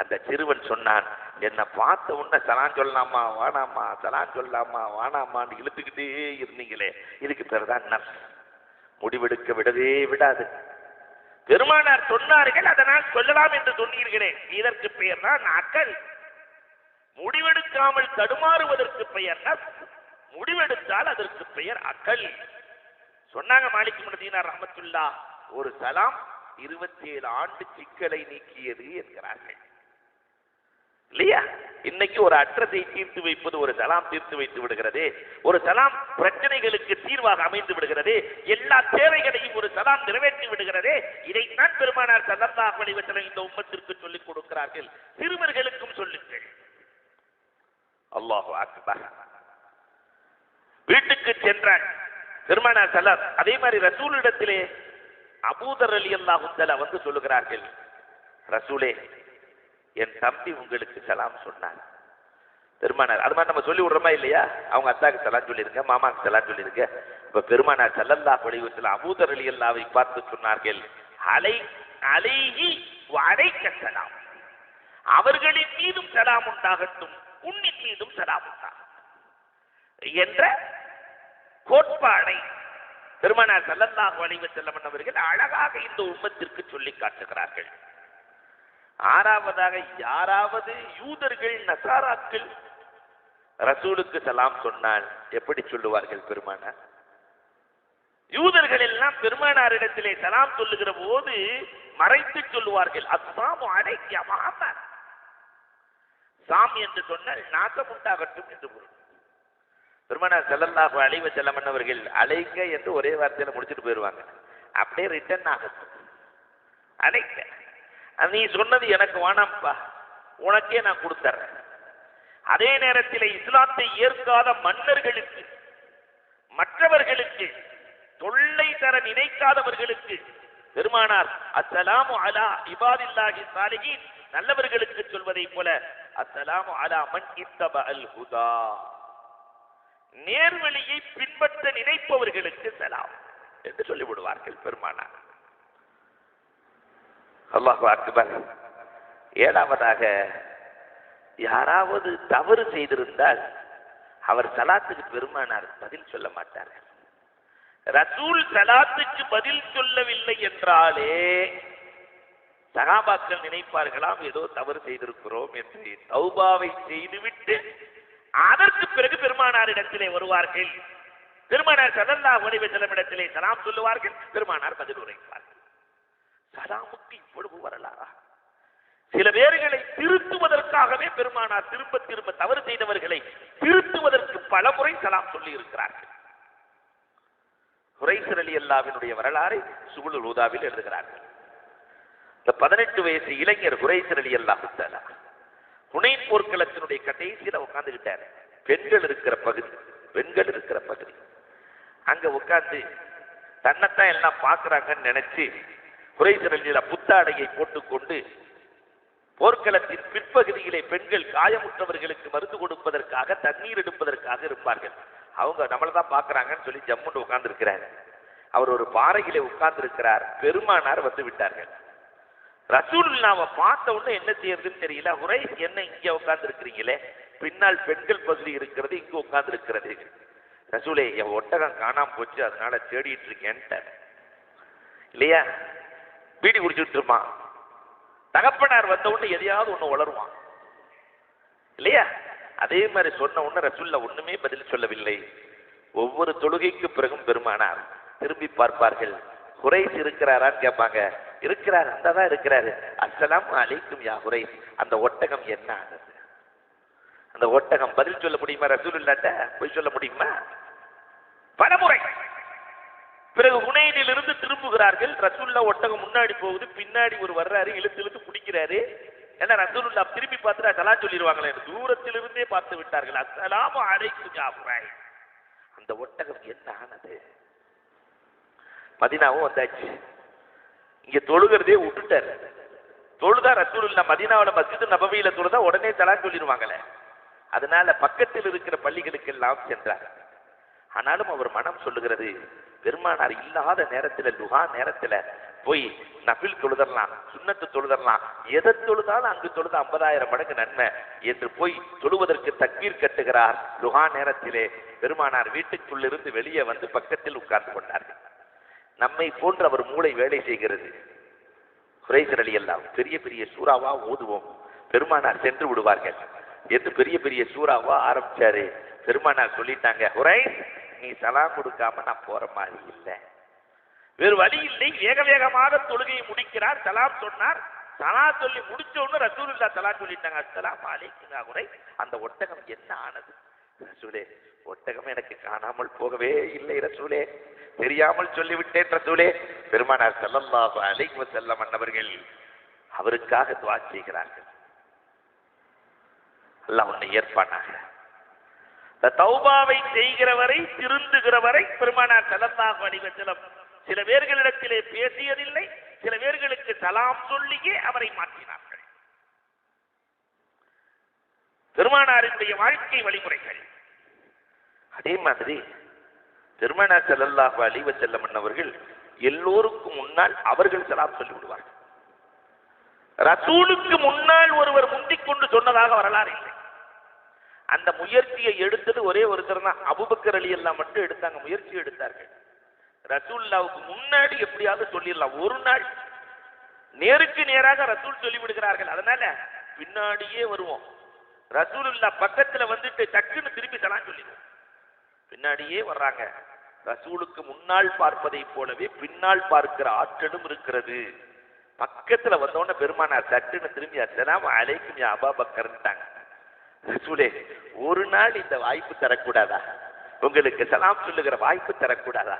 Speaker 1: அந்த சிறுவன் சொன்னான், என்னை பார்த்த உடனே சலான் சொல்லலாமா வானாமா, சலான் சொல்லலாமா வானாமான்னு இழுத்துக்கிட்டே இருந்தீங்களே, இதுக்கு பேர்தான் நப்ஸ். முடிவெடுக்க விடவே விடாது. பெருமானார் சொன்னார்கள், அதனால் சொல்லலாம் என்று சொன்னீர்களே, இதற்கு பெயர் தான் அக்கல். முடிவெடுக்காமல் தடுமாறுவதற்கு பெயர் நப்ஸ், முடிவெடுத்தால் அதற்கு பெயர் அக்கல். சொன்னாங்க மாலிக் இப்னு தீனார் ரஹ்மத்துல்லாஹ், ஒரு சலாம் 27 ஆண்டு சிக்கலை நீக்கியது என்கிறார்கள். இல்லையா? இன்னைக்கு ஒரு அட்ரஸை தீர்த்து வைப்பது ஒரு சலாம் தீர்த்து வைத்து விடுகிறது. ஒரு சலாம் பிரச்சனைகளுக்கு தீர்வாக அமைந்து விடுகிறது. எல்லா தேவைகளையும் ஒரு சலாம் நிறைவேற்றி விடுகிறது. இதைத்தான் பெருமானார் ஸல்லல்லாஹு அலைஹி வஸல்லம் இந்த உம்மத்திற்கு சொல்லிக் கொடுக்கிறார்கள். சிறுவர்களுக்கும் சொல்லுங்கள். அல்லாஹு அக்பர். வீட்டுக்கு சென்றார் பெருமானார் ஸல்லல்லாஹு. அதே மாதிரி ரசூலிடத்திலே அபூதர் ரலியல்லாஹு தஆலா வந்து சொல்லுகிறார்கள், ரசூலே என் தம்பி உங்களுக்கு சலாம் சொன்னார். பெருமானார் அது மாதிரி நம்ம சொல்லி விடுறோமா இல்லையா? அவங்க அத்தாக்கு சலாம் சொல்லிருங்க, மாமாக்கு சலாம் சொல்லிருங்க. இப்ப பெருமானார் ஸல்லல்லாஹு அலைஹி வஸல்லம் அபூதர் ரலியல்லாஹு பார்த்து சொன்னார்கள், அலைஹி வ அலைக்க சலாம், அவர்களின் மீதும் சலாம் உண்டாகட்டும், உன்னின் மீதும் சலாம் உண்டாகட்டும் என்ற கோட்பாடை பெருமானார் ஸல்லல்லாஹு அலைஹி வஸல்லம் அவர்கள் அழகாக இந்த உம்மத்திற்கு சொல்லி காட்டுகிறார்கள். ஆறாவதாக, யாராவது யூதர்கள் நசாராக்கள் ரசூலுக்கு சலாம் சொன்னால் எப்படி சொல்லுவார்கள் பெருமானார்? யூதர்கள் எல்லாம் பெருமானாரிடத்திலே சலாம் சொல்லுகிற போது மறைத்து சொல்லுவார்கள், அஸ்ஸலாமு அலைக்க யா முஹம்மத். சாம் என்று சொன்னால் நாசம் உண்டாகட்டும் என்று பொருள். பெருமானார் ஸல்லல்லாஹு அலைஹி வஸல்லம் அவர்கள் அலைக்க என்று ஒரே வார்த்தையில முடிச்சுட்டு போயிடுவாங்க. அப்படியே ரிட்டர்ன் ஆகட்டும், அலைக்க, நீ சொன்னது எனக்கு வேணாம்ப்பா, உனக்கே நான் கொடுத்துறேன். அதே நேரத்தில் இஸ்லாத்தை ஏற்காத மன்னர்களுக்கு, மற்றவர்களுக்கு, தொல்லை தர நினைக்காதவர்களுக்கு பெருமானார் அஸ்ஸலாமு அலா இபாதில்லாஹி ஸாலிஹீன், நல்லவர்களுக்கு சொல்வதை போல அஸ்ஸலாமு அலா மன் இத்தபஅல் ஹுதா, நேர்வழியை பின்பற்ற நினைப்பவர்களுக்கு சலாம் என்று சொல்லிவிடுவார்கள் பெருமானார். அல்லாஹு அக்பர். ஏழாவதாக, யாராவது தவறு செய்திருந்தால் அவர் சலாத்துக்கு பெருமானார் பதில் சொல்ல மாட்டார்கள். ரசூல் சலாத்துக்கு பதில் சொல்லவில்லை என்றாலே சகாபாக்கள் நினைப்பார்களாம் ஏதோ தவறு செய்திருக்கிறோம் என்று. தௌபாவை செய்துவிட்டு அதற்கு பிறகு பெருமானாரிடத்திலே வருவார்கள். பெருமானார் ஸல்லல்லாஹு அலைஹி வஸல்லம் இடத்திலே சலாம் சொல்லுவார்கள், பெருமானார் பதில் உரைப்பார்கள். சலாமுக்கு இவ்வளவு வரலாறா? சில பேர்களை திருத்துவதற்காகவே பெருமானார் திரும்ப திரும்ப தவறு செய்தவர்களை திருத்துவதற்கு பல முறை சலாம் சொல்லி இருக்கிறார்கள். ஹுரைஸ் ரலியல்லாஹுவினுடைய வரலாறை சுபுலுல் ஹுதாவில் எழுதுகிறார்கள். இந்த 18 வயசு இளைஞர் ஹுரைஸ் ரலியல்லாஹு தஆலா ஹுனைன் போர்க்களத்தினுடைய கடைசியில உட்கார்ந்துகிட்டாரு. பெண்கள் இருக்கிற பகுதி அங்க உட்கார்ந்து தன்னைத்தான் எல்லாம் பார்க்கிறாங்கன்னு நினைச்சு ஹுரைஸ் ரலியல்லாஹு புத்தாடையை போட்டுக்கொண்டு போர்க்களத்தின் பிற்பகுதியிலே பெண்கள் காயமுற்றவர்களுக்கு மருந்து கொடுப்பதற்காக, தண்ணீர் எடுப்பதற்காக இருப்பார்கள். அவங்க நம்மளதான் பார்க்கிறாங்கன்னு சொல்லி ஜம்முன்னு உட்கார்ந்து இருக்கிறார். அவர் ஒரு பாறையிலே உட்கார்ந்து இருக்கிறார். பெருமானார் வந்து விட்டார்கள். ரசூலுல்லாஹ்வை பார்த்த உடனே என்ன செய்யறதுன்னு தெரியல. ஹுரைஸ், என்ன இங்க உட்கார்ந்து இருக்கிறீங்களே, பின்னால் பெண்கள் பகுதி இருக்கிறது, இங்க உட்கார்ந்து இருக்கிறது. ரசூலே, என் ஒட்டகம் காணாம போச்சு, அதனால தேடிட்டு இருக்கேன்ட்டார். இல்லையா? பீடி குடிச்சுட்டு இருப்பான். தகப்பனார் வந்த உடனே எதையாவது ஒண்ணு வளருவான் இல்லையா? அதே மாதிரி சொன்ன உடனே ரசூலுல்லாஹ் ஒண்ணுமே பதில் சொல்லவில்லை. ஒவ்வொரு தொழுகைக்கு பிறகும் பெருமானார் திரும்பி பார்ப்பார்கள். ஹுரைஸ் இருக்கிறாரான்னு கேட்பாங்க. இருக்கிறார், அந்ததான் இருக்கிறாரு. அஸ்ஸலாமு அலைக்கும் யா ஹுரைஸ். அந்த ஒட்டகம் என்ன ஆனது? அந்த ஒட்டகம் பதில் சொல்ல முடியுமா? ரசூலுல்லாஹ்ட்ட போய் சொல்ல முடியுமா? பலமுறை. பிறகு ஹுனைனில் இருந்து திரும்புகிறார்கள். ரசூலுல்லாஹ் ஒட்டகம் முன்னாடி போகுது, பின்னாடி ஒரு வர்றாரு, இழுத்து இழுத்து பிடிக்கிறாரு. ஏன்னா ரசூலுல்லாஹ் திரும்பி பார்த்துட்டா சலாம் சொல்லிடுவாங்களே, தூரத்திலிருந்தே பார்த்து விட்டார்கள். அஸ்ஸலாமு அலைக்கும் யா புரைஸ். அந்த ஒட்டகம் என்ன ஆனது? மதீனாவும் வந்தாச்சு, இங்க தொழுகிறதே விட்டுட்டாரு. தொழுதா ரசூலுல்லாஹ் மதீனாவுல மஸ்ஜித் நபவியில தொழுதா உடனே சலாம் சொல்லிடுவாங்களே, அதனால பக்கத்தில் இருக்கிற பள்ளிகளுக்கு எல்லாம் சென்றார். ஆனாலும் அவர் மனம் சொல்லுகிறது, பெருமானார் இல்லாத நேரத்துல லுஹா நேரத்துல போய் நபில் தொழுதரலாம், சுன்னத்து தொழுதரலாம், எதை தொழுதாலும் அங்கு தொழுத 50,000 மடங்கு நன்மை என்று போய் தொழுவதற்கு தக்பீர் கட்டுகிறார். லுஹா நேரத்திலே பெருமானார் வீட்டுக்குள்ளிருந்து வெளியே வந்து பக்கத்தில் உட்கார்ந்து கொண்டார்கள். நம்மை போன்ற அவர் மூளை வேலை செய்கிறது. குறைஸ் ரலியல்லாஹு பெரிய பெரிய சூறாவா ஓதுவோம், பெருமானார் சென்று விடுவார்கள் என்று பெரிய பெரிய சூறாவா ஆரம்பிச்சாரு. பெருமானார் சொல்லிட்டாங்க, குறைஸ் நீ சலாம் கொடுக்காம நான் போற மாதிரி இல்லை, வேறு வழி இல்லை. வேக வேகமாக தொழுகையை முடிக்கிறார், சலாம் சொன்னார். சலாம் சொல்லி முடிச்ச உடனே ரசூலுல்லாஹ் சலாம் சொல்லிட்டாங்க, அஸ்ஸலாமு அலைக்கும் யா குரைஸ். அந்த ஒட்டகம் என்ன ஆனது? ரசூலே, ஒட்டகம் எனக்கு காணாமல் போகவே இல்லை ரசூலே, தெரியாமல் சொல்லிவிட்டேன் ரசூலே. பெருமானார் ஸல்லல்லாஹு அலைஹி வஸல்லம் அன்னவர்கள் அவருக்காக துஆ செய்கிறார்கள். அல்லாஹ் உன்னை ஏற்பானாக. தௌபாவை செய்கிறவரை, திருந்துகிறவரை பெருமானார் ஸல்லல்லாஹு அலைஹி வஸல்லம் சில பேர்களிடத்திலே பேசியதில்லை, சில பேர்களுக்கு சலாம் சொல்லியே அவரை மாற்றினார்கள். பெருமானாருடைய வாழ்க்கை வழிமுறைகள். அதே மாதிரி பெருமானார் ஸல்லல்லாஹு அலைஹி வஸல்லம் அவர்கள் எல்லோருக்கும் முன்னால் அவர்கள் சலாம் சொல்லி விடுவார்கள். ரசூலுக்கு முன்னால் ஒருவர் முந்திக் கொண்டு சொன்னதாக வரலாறு இல்லை. அந்த முயற்சியை எடுத்தது ஒரே ஒருத்தர் தான், அபூபக்கர் ரலியல்லாஹு மட்டும் எடுத்தாங்க, முயற்சி எடுத்தார்கள். ரசூலுல்லாஹ்வுக்கு முன்னாடி எப்படியாவது சொல்லிடலாம், ஒரு நாள் நேருக்கு நேராக ரசூல் சொல்லி விடுகிறார்கள். அதனால பின்னாடியே வருவோம். ரசூலுல்லாஹ் பக்கத்துல வந்துட்டு டக்குன்னு திரும்பி சலாம் சொல்லிடுவோம். பின்னாடியே வர்றாங்க. ரசூலுக்கு முன்னால் பார்ப்பதை போலவே பின்னால் பார்க்கிற ஆற்றலும் இருக்கிறது. பக்கத்துல வந்தோடனே பெருமானார் சட்டுன்னு திரும்பி அஸ்ஸலாமு அலைக்கும் யா அபூபக்கர்ன்ட்டாங்க. ரசூலே, ஒரு நாள் இந்த வாய்ப்பு தரக்கூடாதா? உங்களுக்கு சலாம் சொல்லுகிற வாய்ப்பு தரக்கூடாதா?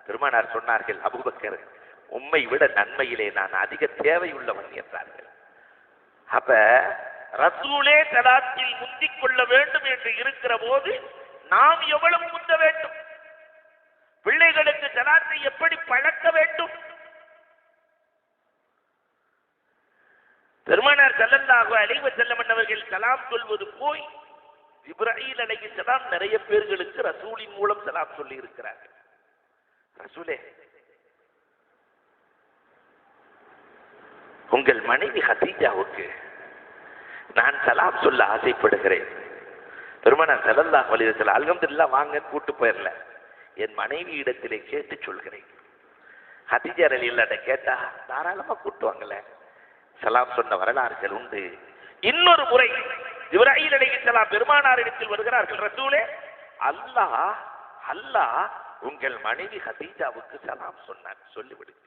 Speaker 1: பெருமானார் சொன்னார்கள், அபூபக்கர் உம்மை விட நன்மையிலே நான் அதிக தேவையுள்ளவன் என்றார்கள். அப்ப ரசூலே சலாத்தில் முந்திக் கொள்ள வேண்டும் என்று இருக்கிற போது நாம் எவ்வளவு முந்த வேண்டும்? பிள்ளைகளுக்கு சலாத்தை எப்படி பழக்க வேண்டும்? பெருமானார் ஸல்லல்லாஹு அலைஹி வஸல்லம் அவர்கள் சலாம் சொல்வது போய் ஜிப்ரீல் அலைஹிஸ்ஸலாம் நிறைய பேர்களுக்கு ரசூலின் மூலம் சலாம் சொல்லி இருக்கிறார்கள். ரசூலே, உங்கள் மனைவி ஹதீஜாவுக்கு நான் சலாம் சொல்ல ஆசைப்படுகிறேன். பெருமானார் ஸல்லல்லாஹு அலைஹி வஸல்லம் அல்ஹம்துலில்லாஹ் வாங்க கூட்டு போயிரல, என் மனைவி இடத்திலே கேட்டு சொல்கிறேன். ஹதீஜா ரலியல்லாஹு கேட்டா தாராளமா கூட்டுவாங்கல, சலாம் சொன்ன வரலாறுகள் உண்டு. இன்னொரு முறை ஜிப்ரீல் அலைஹிஸ்ஸலாம் பெருமானார் இடத்தில் வருகிறார்கள். ரசூலே, அல்லாஹ் உங்கள் மனைவி ஹதீஜாவுக்கு சலாம் சொன்னார், சொல்லிவிடுங்க.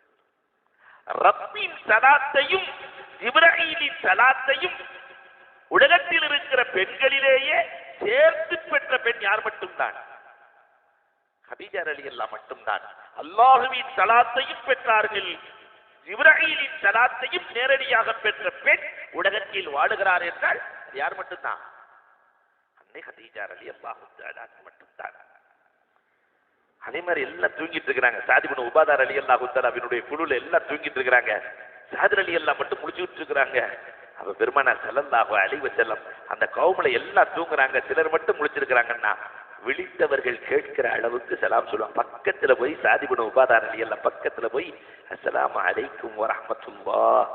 Speaker 1: ரப்பின் சலாத்தையும் ஜிப்ரீலின் சலாத்தையும் உலகத்தில் இருக்கிற பெண்களிலேயே சேர்த்து பெற்ற பெண் யார் மட்டும்தான்? ஹதீஜா ரலியல்லாஹு மட்டும்தான். அல்லாஹ்வின் சலாத்தையும் பெற்றார்கள், ஜிப்ரீலின் சலாத்தையும் நேரடியாக பெற்ற பெண் உலகத்தில் வாழுகிறார் என்றால் யார் மட்டும்தான்? அன்னை ஹதீஜா ரலியல்லாஹு தஆலா மட்டும்தான். அதே மாதிரி எல்லாம் தூங்கிட்டு இருக்கிறாங்க. சாத் இப்னு உபாதா ரலியல்லாஹு தஆலாவினுடைய குழுல எல்லாம் தூங்கிட்டு இருக்கிறாங்க. சாத் ரலியல்லாஹு மட்டும் முழிச்சுட்டு இருக்கிறாங்க. அப்ப பெருமானார் ஸல்லல்லாஹு அலைஹி வஸல்லம் அந்த கௌம்ல எல்லாம் தூங்குறாங்க, சிலர் மட்டும் முழிச்சிருக்கிறாங்கன்னா விழித்தவர்கள் கேட்கிற அளவுக்கு சலாம் சொல்லுவாங்க. பக்கத்துல போய் சாத் இப்னு உபாதா ரலியல்லாஹு பக்கத்துல போய் அஸ்ஸலாமு அலைக்கும் வரஹ்மத்துல்லாஹ்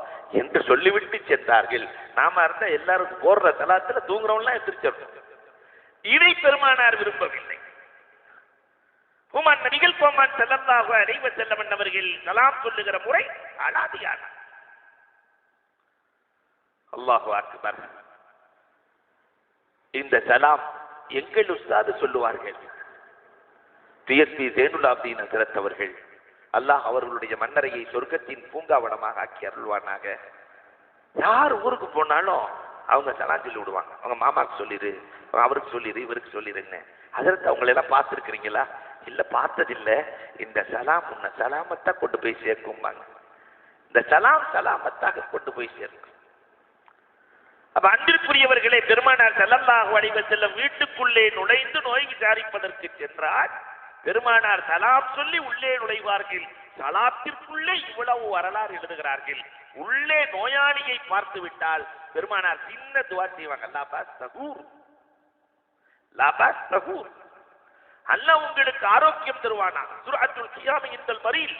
Speaker 1: என்று சொல்லிவிட்டு சென்றார்கள். நாம இருந்தா எல்லாரும் போடுற சலாத்துல தூங்குறவங்களாம் எந்திரிச்சிடணும். இதை பெருமானார் விரும்பவில்லை. நபிகள் பெருமான் ஸல்லல்லாஹு அலைஹி வஸல்லம் அவர்கள் சலாம் சொல்லுகிற முறை அலாதியான. அல்லாஹு அக்பர். இந்த சலாம் எங்கள் உஸ்தாது சொல்லுவார்கள், பிஎஸ்பி ஜைனுல் ஆபிதீன் ஹஜ்ரத் அவர்கள். அல்லாஹ் அவர்களுடைய மன்னரையை சொர்க்கத்தின் பூங்காவனமாக ஆக்கி அருள்வானாக. யார் ஊருக்கு போனாலும் அவங்க சலாம் சொல்லி விடுவாங்க. அவங்க மாமாவுக்கு சொல்லிடு, அவருக்கு சொல்லிடு, இவருக்கு சொல்லிடுன்னு. அதற்கு அவங்களை எல்லாம் பார்த்துருக்கிறீங்களா? இல்ல, பார்த்ததில்லை. இந்த சலாம் உன்னை சலாமத்தா கொண்டு போய் சேர்க்கும்பாங்க. இந்த சலாம் சலாமத்தாக கொண்டு போய் சேர்க்கும். அப்ப அன்பிற்குரியவர்களே, பெருமானார் ஸல்லல்லாஹு அலைஹி வஸல்லம் வீட்டுக்குள்ளே நுழைந்து நோய் விசாரிப்பதற்கு சென்றார். பெருமானார் சலாம் சொல்லி உள்ளே நுழைவார்கள். சலாத்திற்குள்ளே இவ்வளவு வரலாறு எழுதுகிறார்கள். உள்ளே நோயாளியை பார்த்து விட்டால் பெருமானார் சின்ன துவா செய்வாங்க, லா பாஸ் தகூர், லா பாஸ் தகூர், அல்லாஹ் உங்களுக்கு ஆரோக்கியம் தருவானா. சுர்அத்துல் கியாம இன்தல் மரீல்,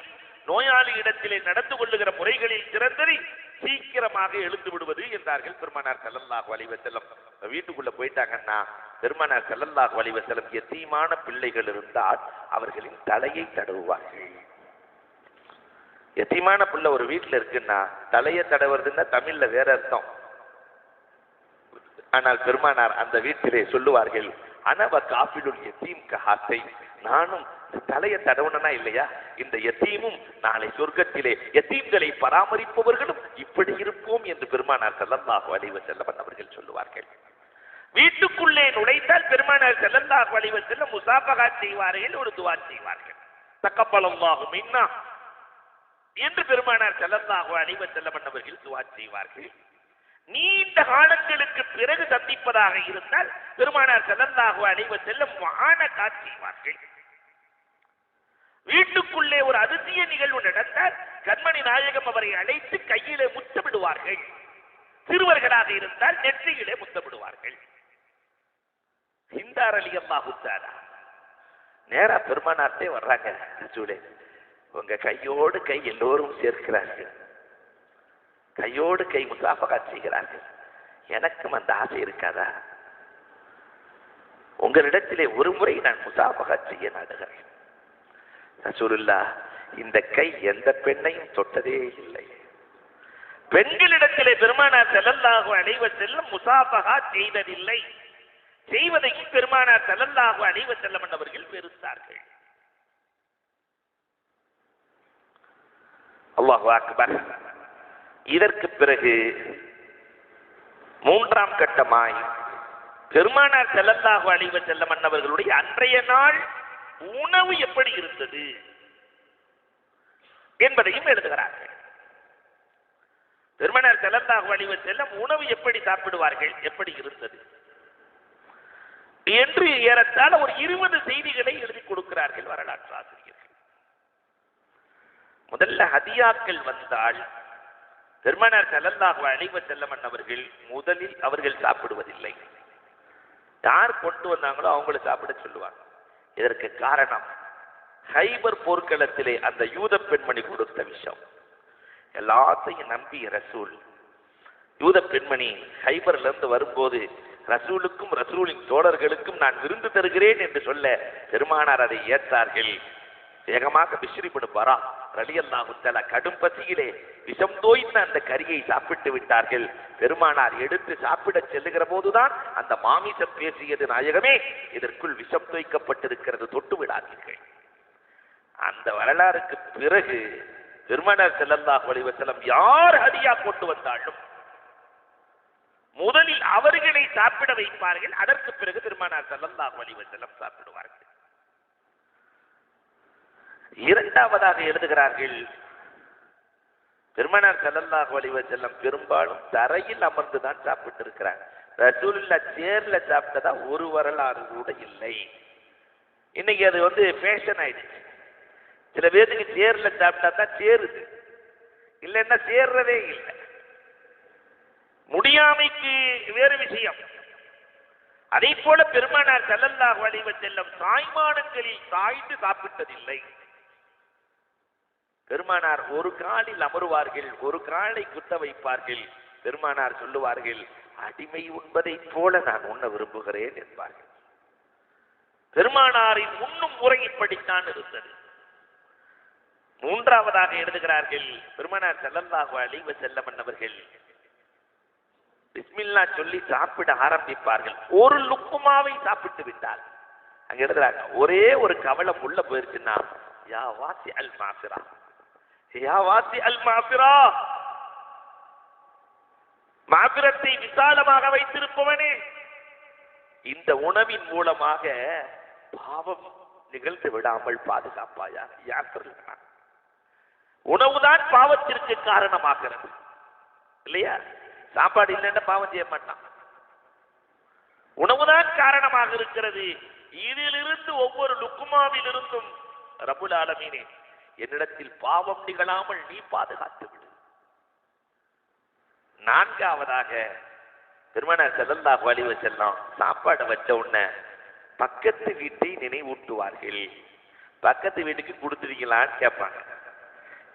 Speaker 1: நோயாளி இடத்திலே நடந்து கொள்ளுகிற முறைகளில் சிறந்ததை சீக்கிரமாக எழுந்து விடுவது என்றார்கள் பெருமானார் ஸல்லல்லாஹு அலைஹி வஸல்லம். வீட்டுக்குள்ள போயிட்டாங்கன்னா பெருமானார் ஸல்லல்லாஹு அலைஹி வஸல்லம் யதீமான பிள்ளைகள் இருந்தால் அவர்களின் தலையை தடவுவார்கள். யதீமான பிள்ளை ஒரு வீட்டுல இருக்குன்னா தலையை தடவுறதுன்னா தமிழ்ல வேற அர்த்தம். ஆனால் பெருமானார் அந்த வீட்டிலே சொல்லுவார்கள், அனவ காஃபிலுல் யதீம் கஹாத்தை, நானும் தலையை தடவுனா இல்லையா, இந்த யதீமும் நாளை சொர்க்கத்திலே யதீம்களை பராமரிப்பவர்களும் இப்படி இருப்போம் என்று பெருமானார் ஸல்லல்லாஹு அலைஹி வஸல்லம் அவர்கள் சொல்லுவார்கள். வீட்டுக்குள்ளே நுழைந்தால் பெருமானார் ஸல்லல்லாஹு அலைஹி வஸல்லம் முஸாஃபஹா செய்வார்கள், ஒரு துஆ செய்வார்கள், தக்கபலல்லாஹு மின்னா என்று பெருமானார் ஸல்லல்லாஹு அலைஹி வஸல்லம் அவர்கள் துஆ செய்வார்கள். நீண்ட காலங்களுக்கு பிறகு சந்திப்பதாக இருந்தால் பெருமானார் ஸல்லல்லாஹு அலைஹி வஸல்லம் முஆனகா செய்வார்கள். வீட்டுக்குள்ளே ஒரு அதிசய நிகழ்வு நடந்தால் கண்மணி நாயகம் அவரை அழைத்து கையிலே முத்தமிடுவார்கள். சிறுவர்களாக இருந்தால் நெற்றியிலே முத்தமிடுவார்கள். ஹிந்தா ரலியல்லாஹு தஆலா நேரா பெருமானார்ட்டே வர்றாங்க, ரசூலே உங்க கையோடு கை எல்லோரும் சேர்க்கிறார்கள், கையோடு கை முஸாஃபஹா செய்கிறார்கள், எனக்கும் அந்த ஆசை இருக்காதா? உங்களிடத்திலே ஒரு முறை நான் முஸாஃபஹா செய்ய நாடுகிறேன். ரசூலுல்லாஹ், இந்த கை எந்த பெண்ணையும் தொட்டதே இல்லை. பெண்களிடத்திலே பெருமானார் ஸல்லல்லாஹு அலைஹி வஸல்லம் முஸாஃபஹா செய்ததில்லை. செய்வதையும் பெருமானார் ஸல்லல்லாஹு அலைஹி வஸல்லம் அவர்கள் வெறுத்தார்கள். அல்லாஹு அக்பர். இதற்கு பிறகு மூன்றாம் கட்டமாய் பெருமானார் ஸல்லல்லாஹு அலைஹி வஸல்லம் அவர்களுடைய அன்றைய நாள் உணவு எப்படி இருந்தது என்பதையும் எழுதுகிறார்கள். பெருமானார் ஸல்லல்லாஹு அலைஹி வஸல்லம் உணவு எப்படி சாப்பிடுவார்கள், எப்படி இருந்தது என்று ஏறத்தாழ ஒரு 20 செய்திகளை எழுதி கொடுக்கிறார்கள் வரலாற்று ஆசிரியர்கள். முதல்ல ஹதியாக்கள் வந்தால் பெருமானார் ஸல்லல்லாஹு அலைஹி வஸல்லம் அவர்கள் முதலில் அவர்கள் சாப்பிடுவதில்லை. யார் கொண்டு வந்தாங்களோ அவங்கள சாப்பிட சொல்லுவாங்க. இதற்கு காரணம் ஹைபர் போர்க்களத்திலே அந்த யூத பெண்மணி கொடுத்த விஷம். எல்லாத்தையும் நம்பி ரசூல், யூத பெண்மணி ஹைபர்ல இருந்து வரும்போது ரசூலுக்கும் ரசூலின் தோழர்களுக்கும் நான் விருந்து தருகிறேன் என்று சொல்ல பெருமானார் அதை ஏற்றார்கள். வேகமாக பிஸ்ரி இப்னு பரா ரலியல்லாஹு தஆலா கடும் பசியிலே விஷம் தோய்ந்த அந்த கரியை சாப்பிட்டு விட்டார்கள். பெருமானார் எடுத்து சாப்பிட செல்லுகிற போதுதான் அந்த மாமிசம் பேசியது, நாயகமே இதற்குள் விஷம் தோய்க்கப்பட்டிருக்கிறது, தொட்டு விடாதீர்கள். அந்த வரலாறுக்கு பிறகு பெருமானார் ஸல்லல்லாஹு அலைஹி வஸல்லம் யார் ஹதியா கொண்டு வந்தாலும் முதலில் அவர்களை சாப்பிட வைப்பார்கள். அதற்கு பிறகு பெருமானார் ஸல்லல்லாஹு அலைஹி வஸல்லம் சாப்பிடுவார்கள். இரண்டாவதாக எழுதுகிறார்கள், பெருமானார் ஸல்லல்லாஹு அலைஹி வஸல்லம் பெரும்பாலும் தரையில் அமர்ந்துதான் சாப்பிட்டு இருக்கிறாங்க. ரசூலுல்லாஹ் சேர்ல சாப்பிட்டதா ஒரு வரலாறு கூட இல்லை. இன்னைக்கு அது ஃபேஷன் ஆயிடுச்சு. சில பேருக்கு சேர்ல சாப்பிட்டா தான் சேருது, இல்லைன்னா சேர்றதே இல்லை. முடியாமைக்கு வேறு விஷயம். அதை போல பெருமானார் ஸல்லல்லாஹு அலைஹி வஸல்லம் சாய்மானங்களில் சாய்ந்து சாப்பிட்டதில்லை. பெருமானார் ஒரு காலில் அமருவார்கள், ஒரு காலை குத்த வைப்பார்கள். பெருமானார் சொல்லுவார்கள், அடிமை உண்பதை போல நான் உண்ண விரும்புகிறேன் என்பார்கள். பெருமானாரின் உண்ணும் முறை இப்படித்தான் இருந்தது. மூன்றாவதாக எழுதுகிறார்கள், பெருமானார் ஸல்லல்லாஹு அலைஹி வஸல்லம் அவர்கள் பிஸ்மில்லா சொல்லி சாப்பிட ஆரம்பிப்பார்கள். ஒரு லுக்குமாவை சாப்பிட்டு விட்டால் அங்க எழுதுறாங்க, ஒரே ஒரு கவலம் உள்ள போயிருச்சுன்னா, யா வாசி அல் மாஃபிரா, யா வாசி அல் மாஃபிரா, மாஃபிரத்தை விசாலமாக வைத்திருப்பவனே, இந்த உணவின் மூலமாக பாவம் நிகழ்ந்து விடாமல் பாதுகாப்பாயா. யாத்திரை உணவுதான் பாவத்திற்கு காரணமாகிறது இல்லையா? சாப்பாடு இல்லைன்னா பாவம் செய்ய மாட்டான். உணவுதான் காரணமாக இருக்கிறது. இதிலிருந்து ஒவ்வொரு லுக்குமாவிலிருந்தும் ரப்புல் ஆலமீனே என்னிடத்தில் பாவம் நிகழாமல் நீ பாதுகாத்து விடு. நான்காவதாக பெருமானார் ஸல்லல்லாஹு அலைஹி வஸல்லம் சாப்பாடு வச்ச உடனே பக்கத்து வீட்டை நினைவூட்டுவார்கள். பக்கத்து வீட்டுக்கு கொடுத்துருக்கீங்களான்னு கேட்பாங்க.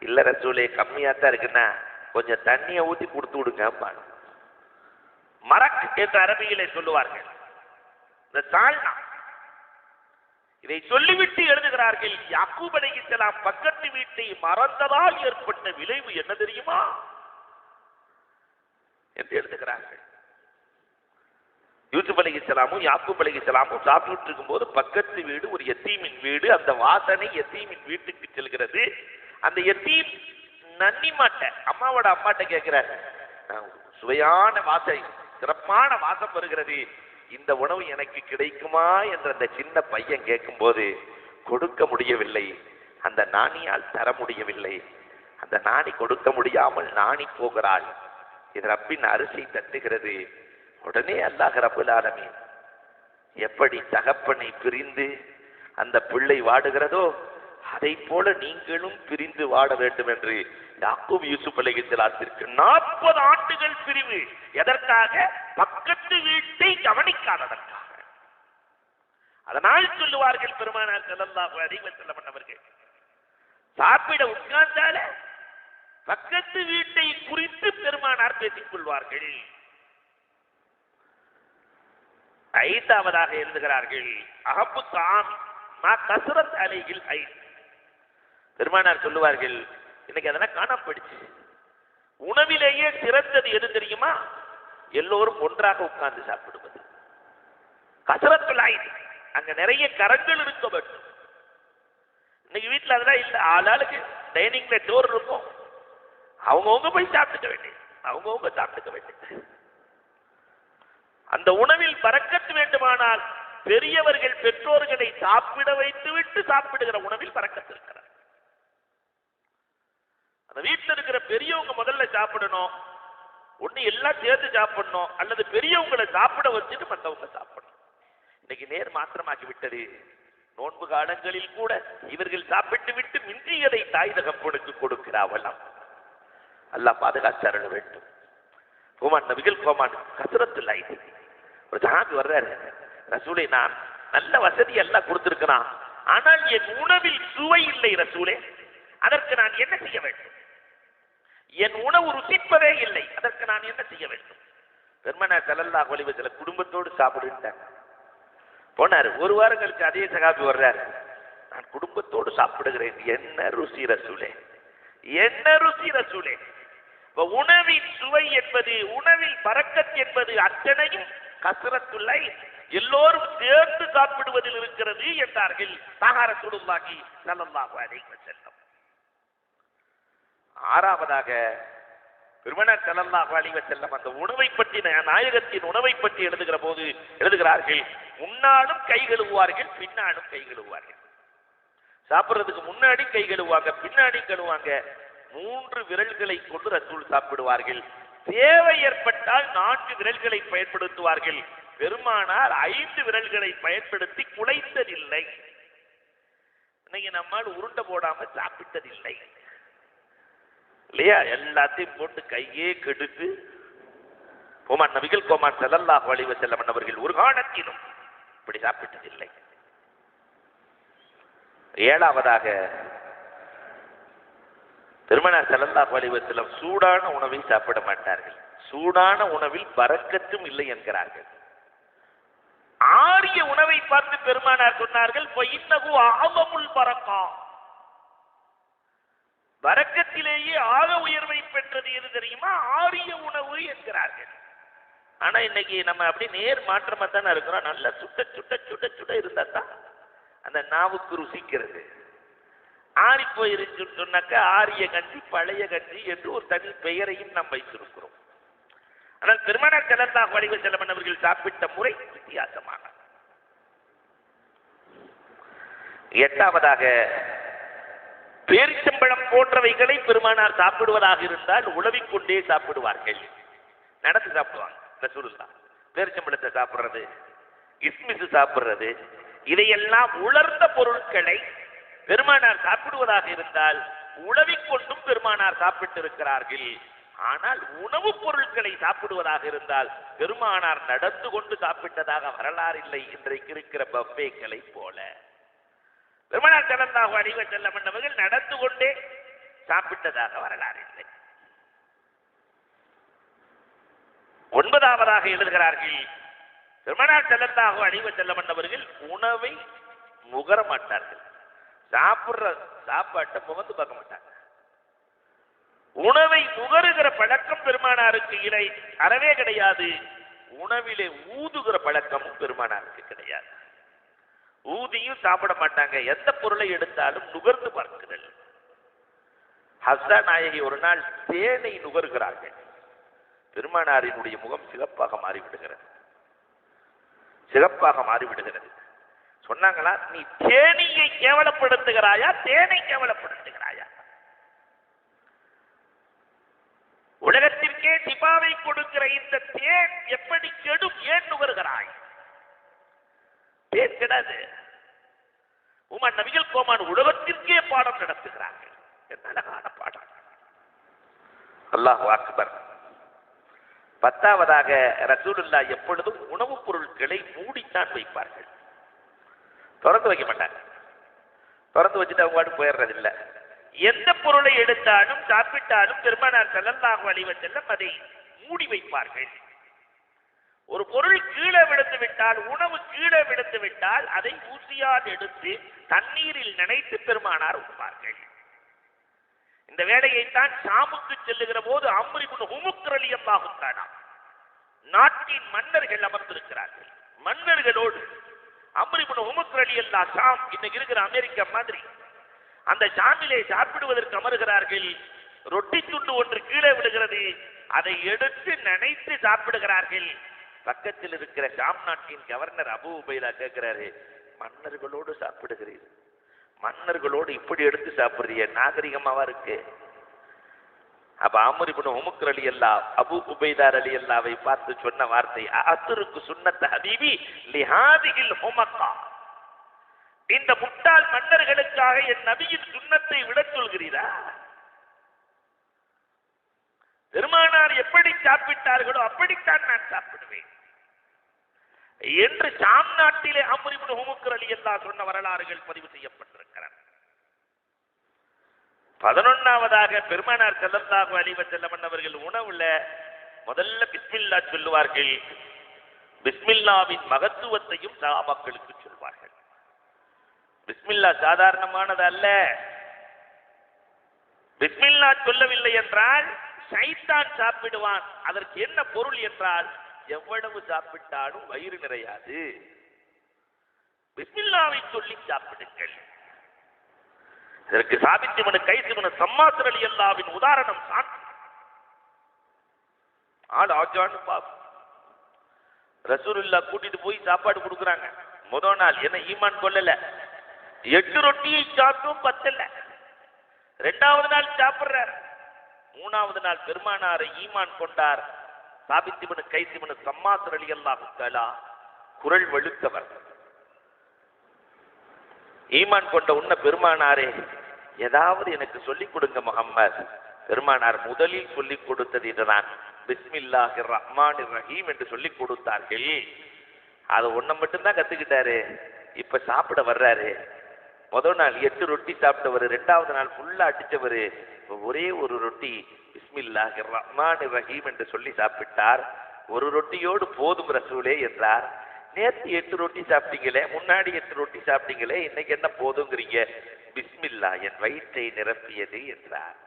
Speaker 1: இல்ல ரசூலே கம்மியாத்தான் இருக்குன்னா கொஞ்சம் தண்ணியை ஊற்றி கொடுத்து விடுங்க. மரக் என்று அரபியிலே சொல்லுவார்கள். இந்த சால்னா இதை சொல்லிவிட்டு எழுதுகிறார்கள், யாக்கூப் அலைஹிஸ்ஸலாம் பக்கத்து வீட்டை மறந்ததால் ஏற்பட்ட விளைவு என்ன தெரியுமா என்று எழுதுகிறார்கள். யூசுப் அலைஹிஸ்ஸலாமும் யாக்கூப் அலைஹிஸ்ஸலாமும் சாப்பிட்டு இருக்கும் போது பக்கத்து வீடு ஒரு யத்தீமின் வீடு. அந்த வாசனை யத்தீமின் வீட்டுக்கு செல்கிறது. அந்த யத்தீம் நன்னிமாட்ட அம்மாவோட அம்மாட்ட கேட்கிறார், சுவையான வாசனை சிறப்பான வாசம் வருகிறது, இந்த உணவு எனக்கு கிடைக்குமா என்ற அந்த சின்ன பையன் கேட்கும் போது கொடுக்க முடியவில்லை. அந்த நாணியால் தர முடியவில்லை. அந்த நாணி கொடுக்க முடியாமல் நாணி போகிறாள். இது ரப்பின் அரிசி தட்டுகிறது. உடனே அல்லாஹ் ரப்புல் ஆலமீன் எப்படி தகப்பனை பிரிந்து அந்த பிள்ளை வாடுகிறதோ அதை போல நீங்களும் பிரிந்து வாட வேண்டும் என்று யாக்கூப் யூசுப் அலைஹிஸ்ஸலாத்திற்கு 40 ஆண்டுகள் பிரிவு. எதற்காக? பக்கத்து வீட்டை கவனிக்காததற்காக. அதனால் சொல்லுவார்கள் பெருமானார் ஸல்லல்லாஹு அலைஹி வஸல்லம் அவர்கள், சாப்பிட உட்கார்ந்தால பக்கத்து வீட்டை குறித்து பெருமானார் பேசிக் கொள்வார்கள். ஐந்தாவதாக எழுதுகிறார்கள், அஹப்பு தாம் மா கஸ்ரத் அலைஹில் ஐன். பெருமானார் சொல்லுவார்கள், இன்னைக்கு அதெல்லாம் காணாம போயிடுச்சு. உணவிலேயே சிறந்தது எது தெரியுமா? எல்லோரும் ஒன்றாக உட்கார்ந்து சாப்பிடுவது. கஸ்ரத்துல் ஐன், அங்க நிறைய கரங்கள் இருக்க வேண்டும். இன்னைக்கு வீட்டுல அதெல்லாம் இல்ல. ஆளாளுக்கு டைனிங்ல டோர் இருக்கும், அவங்கவுங்க போய் சாப்பிட்டுக்க வேண்டியது, அவங்கவுங்க சாப்பிட்டுக்க வேண்டியது. அந்த உணவில் பரக்கத்து வேண்டுமானால் பெரியவர்கள் பெற்றோர்களை சாப்பிட வைத்து விட்டு சாப்பிடுகிற உணவில் பரக்கத்து இருக்கிறார். அந்த வீட்டில் இருக்கிற பெரியவங்க முதல்ல சாப்பிடணும். ஒண்ணு எல்லாம் சேர்த்து சாப்பிடணும், அல்லது பெரியவங்களை சாப்பிட வச்சுட்டு மற்றவங்க சாப்பிடணும். இன்னைக்கு நேர் மாற்றமாக்கி விட்டது. நோன்பு காலங்களில் கூட இவர்கள் சாப்பிட்டு விட்டு மிஞ்சியதை தாய் தகப்பனுக்கு கொடுக்கிறாவலாம். அல்லாஹ் பாதுகாச்சருள வேண்டும். கோமான் நபிகள் கோமான் கஸ்ரத்துல் ஐன். ஒரு சஹாபி வர்றாரு, ரசூலே நான் நல்ல வசதி எல்லாம் கொடுத்திருக்கிறான், ஆனால் என் உணவில் சுவை இல்லை ரசூலே, அதற்கு நான் என்ன செய்ய வேண்டும்? என் உணவு ருசிப்பதே இல்லை, அதற்கு நான் என்ன செய்ய வேண்டும்? பெருமானார் ஸல்லல்லாஹு அலைஹி வஸல்லம் குடும்பத்தோடு சாப்பிடுட்டாங்க. போனார். ஒரு வாரம் கழிச்சு அதே சஹாபி வர்றாரு, நான் குடும்பத்தோடு சாப்பிடுகிறேன், என்ன ருசி ரசூலே, என்ன ருசி ரசூலே. உணவின் சுவை என்பது, உணவில் பரக்கத் என்பது அத்தனையும் கஸ்ரத்துல் ஐன், எல்லோரும் சேர்ந்து சாப்பிடுவதில் இருக்கிறது என்றார்கள் ரசூலுல்லாஹி ஸல்லல்லாஹு அலைஹி வஸல்லம். ஆறாவதாக பெருமானார் ஸல்லல்லாஹு அலைஹி வஸல்லம் அந்த உணவை பற்றி, நாயகத்தின் உணவை பற்றி எழுதுகிற போது எழுதுகிறார்கள், முன்னாலும் கை கழுவுவார்கள், பின்னாலும் கை கழுவுவார்கள். சாப்பிடுறதுக்கு முன்னாடி கை கழுவுவாங்க, பின்னாடி கழுவுவாங்க. 3 விரல்களை கொண்டு ரசூல் சாப்பிடுவார்கள். தேவை ஏற்பட்டால் 4 விரல்களை பயன்படுத்துவார்கள். பெருமானார் 5 விரல்களை பயன்படுத்தி குலைத்ததில்லை. இன்னைக்கு நம்மால் உருண்டை போடாம சாப்பிட்டதில்லை இல்லையா? எல்லாத்தையும் போட்டு கையே கெடுத்து கோமான் நபிகள் கோமான் ஸல்லல்லாஹு அலைஹி வஸல்லம் அவர்கள் ஒரு காலத்திலும் இப்படி சாப்பிட்டதில்லை. ஏழாவதாக பெருமானார் ஸல்லல்லாஹு அலைஹி வஸல்லம் சூடான உணவை சாப்பிட மாட்டார்கள். சூடான உணவில் பரக்கத்தும் இல்லை என்கிறார்கள். ஆரிய உணவை பார்த்து பெருமானார் சொன்னார்கள், இன்னஹு அஅஸமுல் பரக்கா, பரக்கத்திலேயே ஆக உயர்வை பெற்றது எது தெரியுமா? ஆரிய உணவு என்கிறார்கள். ஆனா இன்னைக்கு நம்ம அப்படி நேர் மாற்றமா தானே இருக்கிறோம். நல்லா சுட்ட சுட்ட சுட்ட சுட்ட இருந்தா தான் அந்த நாவுக்கு ருசிக்கிறது. ஆறி போயிருச்சு சொன்னாக்க ஆரிய கஞ்சி, பழைய கஞ்சி என்று ஒரு தனி பெயரையும் நாம் வைத்திருக்கிறோம். ஆனால் பெருமானார் ஸல்லல்லாஹு அலைஹி வஸல்லம் அவர்கள் சாப்பிட்ட முறை வித்தியாசமான. எட்டாவதாக பேரிச்சம்பழம் போன்றவைகளை பெருமானார் சாப்பிடுவதாக இருந்தால் உழவிக்கொண்டே சாப்பிடுவார்கள். நடந்து சாப்பிடுவாங்க. ரசூலுல்லாஹ் பேரிச்சம்பழத்தை சாப்பிடுறது, கிஸ்மிஸ் சாப்பிடுறது, இதையெல்லாம் உலர்ந்த பொருட்களை பெருமானார் சாப்பிடுவதாக இருந்தால் உணவிக்கொண்டும் பெருமானார் சாப்பிட்டு இருக்கிறார்கள். ஆனால் உணவுப் பொருட்களை சாப்பிடுவதாக இருந்தால் பெருமானார் நடந்து கொண்டு சாப்பிட்டதாக வரலாறு இல்லை. இன்றைக்கு இருக்கிற பஃபேக்களை போல பெருமானார் ஸல்லல்லாஹு அலைஹி வஸல்லம் அவர்கள் நடந்து கொண்டே சாப்பிட்டதாக வரலாறு இல்லை. 9ஆவதாக எழுதுகிறார்கள், பெருமானார் ஸல்லல்லாஹு அலைஹி வஸல்லம் அவர்கள் உணவை முகர மாட்டார்கள். சாப்பிடுற சாப்பாட்டை முகந்து பார்க்க மாட்டாங்க. உணவை முகருகிற பழக்கம் பெருமானாருக்கு இல்லை, அறவே கிடையாது. உணவிலே ஊதுகிற பழக்கமும் பெருமானாருக்கு கிடையாது. ஊதியும் சாப்பிட மாட்டாங்க. எந்த பொருளை எடுத்தாலும் நுகர்ந்து பார்க்குதல். ஹஸ்ஸா நாயகி ஒரு நாள் தேனை நுகர்கிறார்கள். பெருமானாரினுடைய முகம் சிகப்பாக மாறிவிடுகிறது. சொன்னாங்களா, நீ தேனியை கேவலப்படுத்துகிறாயா, தேனை கேவலப்படுத்துகிறாயா? உலகத்திற்கே சிபாவை கொடுக்கிற இந்த தேன் எப்படி கெடும்? ஏன் நுகர்கிறாய்? தேன் கெடாது. உமர் நபிகள் கோமான் உலகத்திற்கே பாடம் நடத்துகிறார்கள். என்ன அழகான பாடம்! அல்லாஹு அக்பர். 10ஆவதாக ரசூலுல்லாஹ் எப்பொழுதும் உணவுப் பொருட்களை மூடித்தான் வைப்பார்கள். திறந்து வைக்க மாட்டாங்க. திறந்து வச்சுட்டு அவங்க பாட்டு போயிடுறது இல்லை. எந்த பொருளை எடுத்தாலும் சாப்பிட்டாலும் பெருமானார் ஸல்லல்லாஹு அலைஹி வஸல்லம் அதை மூடி வைப்பார்கள். ஒரு பொருள் கீழே விழுந்து விட்டால், உணவு கீழே விழுந்து விட்டால் அதை ஊசியால் எடுத்து தண்ணீரில் நனைத்து பெருமானார் உண்பார்கள். இந்த வேலையைத்தான் ஷாமுக்கு செல்லுகிற போது அம்ர் இப்னு ஹுமுக் ரலியல்லாஹு தஆலா நாட்டின் மன்னர்கள் அமர்ந்திருக்கிறார்கள். மன்னர்களோடு அம்ர் இப்னு ஹுமுக் ரலியல்லாஹு ஷாம், இன்னைக்கு இருக்கிற அமெரிக்கா மாதிரி, அந்த ஷாமிலே சாப்பிடுவதற்கு அமர்கிறார்கள். ரொட்டி துண்டு ஒன்று கீழே விழுகிறது, அதை எடுத்து நனைத்து சாப்பிடுகிறார்கள். பக்கத்தில் இருக்கிற ஷாம் நாட்டின் கவர்னர் அபூ உபைதா கேட்கிறாரு, மன்னர்களோடு சாப்பிடுகிறீர், மன்னர்களோடு இப்படி எடுத்து சாப்பிடுறிய, நாகரிகமாவா இருக்கு? அப்ப அம்ர் இப்னு ஹுமுக் ரலியல்லாஹு அபூ உபைதா ரலியல்லாஹை பார்த்து சொன்ன வார்த்தை, அத்ருக்கு சுன்னத் ஹபீபி லிஹாதிஹில் ஹுமக்கா, இந்த முட்டாள் மன்னர்களுக்காக என் நபியின் சுன்னத்தை விட சொல்கிறீரா? பெருமானார் எப்படி சாப்பிட்டார்களோ அப்படித்தான் நான் சாப்பிடுவேன் என்று ஷாம் நாட்டிலே அம்ர் இப்னு ஹுமுக் ரலியல்லாஹு சொன்ன வரலாறுகள் பதிவு செய்யப்பட்டிருக்கிறது. 11ஆவதாக பெருமானார் ஸல்லல்லாஹு அலைஹி வஸல்லம் அவர்கள் உணவுல முதல்ல பிஸ்மில்லாஹ் சொல்லுவார்கள். பிஸ்மில்லாவின் மகத்துவத்தையும் சஹாபாக்களுக்கு சொல்வார்கள். பிஸ்மில்லாஹ் சாதாரணமானது அல்ல. பிஸ்மில்லாஹ் சொல்லவில்லை என்றால் ஷைத்தான் சாப்பிடுவான். அதற்கு என்ன பொருள் என்றால், எவ்வளவு சாப்பிட்டாலும் வயிறு நிறையாது. பிஸ்மில்லாவை சொல்லி சாப்பிடுங்கள். இதற்கு சாபித் இப்னு கைஸ் இப்னு ஸம்மாஸ் ரலியல்லாஹுவின் உதாரணம் சாட்சி. ஆள் ஆஜான் பாப் ரசூலுல்லாஹ் கூட்டிட்டு போய் சாப்பாடு கொடுக்குறாங்க. முதல் நாள் என்ன ஈமான் கொள்ளல, 8 ரொட்டியை சாப்பிட்டும் பத்தல. 2வது நாள் சாப்பிடுறார். 3வது நாள் பெருமானாரை ஈமான் கொண்டார். சாபித் இப்னு கைஸ் இப்னு ஸம்மாஸ் ரலியல்லாஹு தஆலா குரல் வழுத்தவர். ஈமான் கொண்ட உன்ன பெருமானாரே, ஏதாவது எனக்கு சொல்லிக் கொடுங்க முஹம்மது. பெருமானார் முதலில் சொல்லிக் கொடுத்தது இதுதான், பிஸ்மில்லாஹிர் ரஹ்மானிர் ரஹீம் என்று சொல்லிக் கொடுத்தார்கள். அதை ஒன்ன மட்டும்தான் கத்துக்கிட்டாரு. இப்ப சாப்பிட வர்றாரு. முதல் நாள் 8 ரொட்டி சாப்பிட்டவர், 2வது நாள் ஃபுல்லா அடிச்சவர். ஒரே ஒரு ரொட்டி பிஸ்மில்லாஹிர் ரஹ்மானிர் ரஹீம் என்று சொல்லி சாப்பிட்டார். ஒரு ரொட்டியோடு போதும் ரசூலே என்றார். நேற்று 8 ரொட்டி சாப்பிட்டீங்களே, முன்னாடி 8 ரொட்டி சாப்பிட்டீங்களே, இன்னைக்கு என்ன போதுங்கிறீங்க? பிஸ்மில்லா என் வயிற்றை நிரப்பியது என்றார்.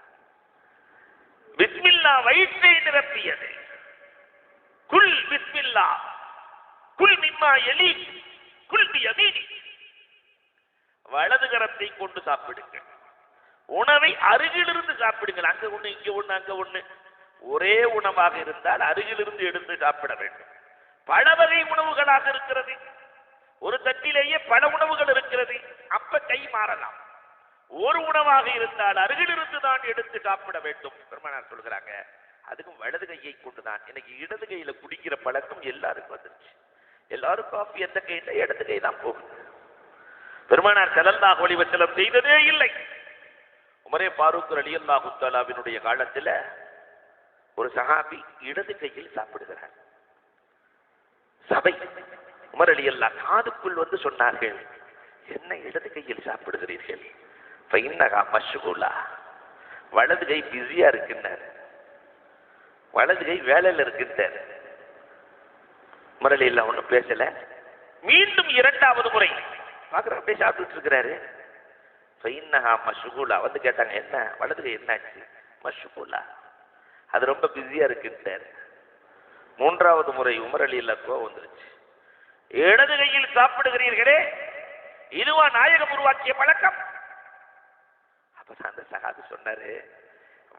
Speaker 1: பிஸ்மில்லா வயிற்றை நிரப்பியது. குல் பிஸ்மில்லா, குல் மிம்மா எலி, குல் பியமீனி. வலது கரத்தை கொண்டு சாப்பிடுங்கள். உணவை அருகிலிருந்து சாப்பிடுங்கள். அங்க ஒண்ணு, இங்க ஒண்ணு, அங்க ஒண்ணு. ஒரே உணவாக இருந்தால் அருகிலிருந்து எடுத்து சாப்பிட வேண்டும். பல வகை உணவுகளாக இருக்கிறது. ஒரு தட்டிலேயே பல உணவுகள் இருக்கிறது. அப்ப கை மாறலாம். ஒரு உணவாக இருந்தால் அருகிலிருந்து தான் எடுத்து சாப்பிட வேண்டும். பெருமானார் சொல்கிறாங்க, அதுக்கும் வலது கையை கொண்டுதான். இன்னைக்கு இடது கையில குடிக்கிற பழக்கம் எல்லாருக்கும் வந்துருச்சு. எல்லாரும் காஃபி எந்த கையில இடது கை தான் போகுது. பெருமானார் ஸல்லல்லாஹு அலைஹி வஸல்லம் செய்ததே இல்லை. உமரே ஃபாரூக் ரலியல்லாஹு தஆலாவினுடைய காலத்துல ஒரு சஹாபி இடது கையில் சாப்பிடுகிறார். சபை உமர் ரலியல்லாஹு காதுக்குள் வந்து சொன்னார்கள், என்ன இடது கையில் சாப்பிடுகிறீர்கள்? ஃபைன்னஹா மஷ்கூலா, வலது கை பிஸியா இருக்குன்னார், வலது கை வேலையில இருக்குன்னார். உமர் ரலியல்லாஹு ஒன்றும் பேசல. மீண்டும் இரண்டாவது முறை பார்க்குற அப்படியே சாப்பிட்டுட்டு இருக்கிறாரு. ஃபைன்னஹா மஷ்கூலா வந்து கேட்டாங்க, என்ன வலது கை என்னாச்சு? மஷ்கூலா, அது ரொம்ப பிஸியா இருக்குன்னார். மூன்றாவது முறை உமர் ரலியல்லாஹு கோவம் வந்துருச்சு. இடது கையில் சாப்பிடுகிறீர்களே, இதுவா நாயகம் உருவாக்கிய பழக்கம்? அப்பதான் அந்த சகாது சொன்னாரு,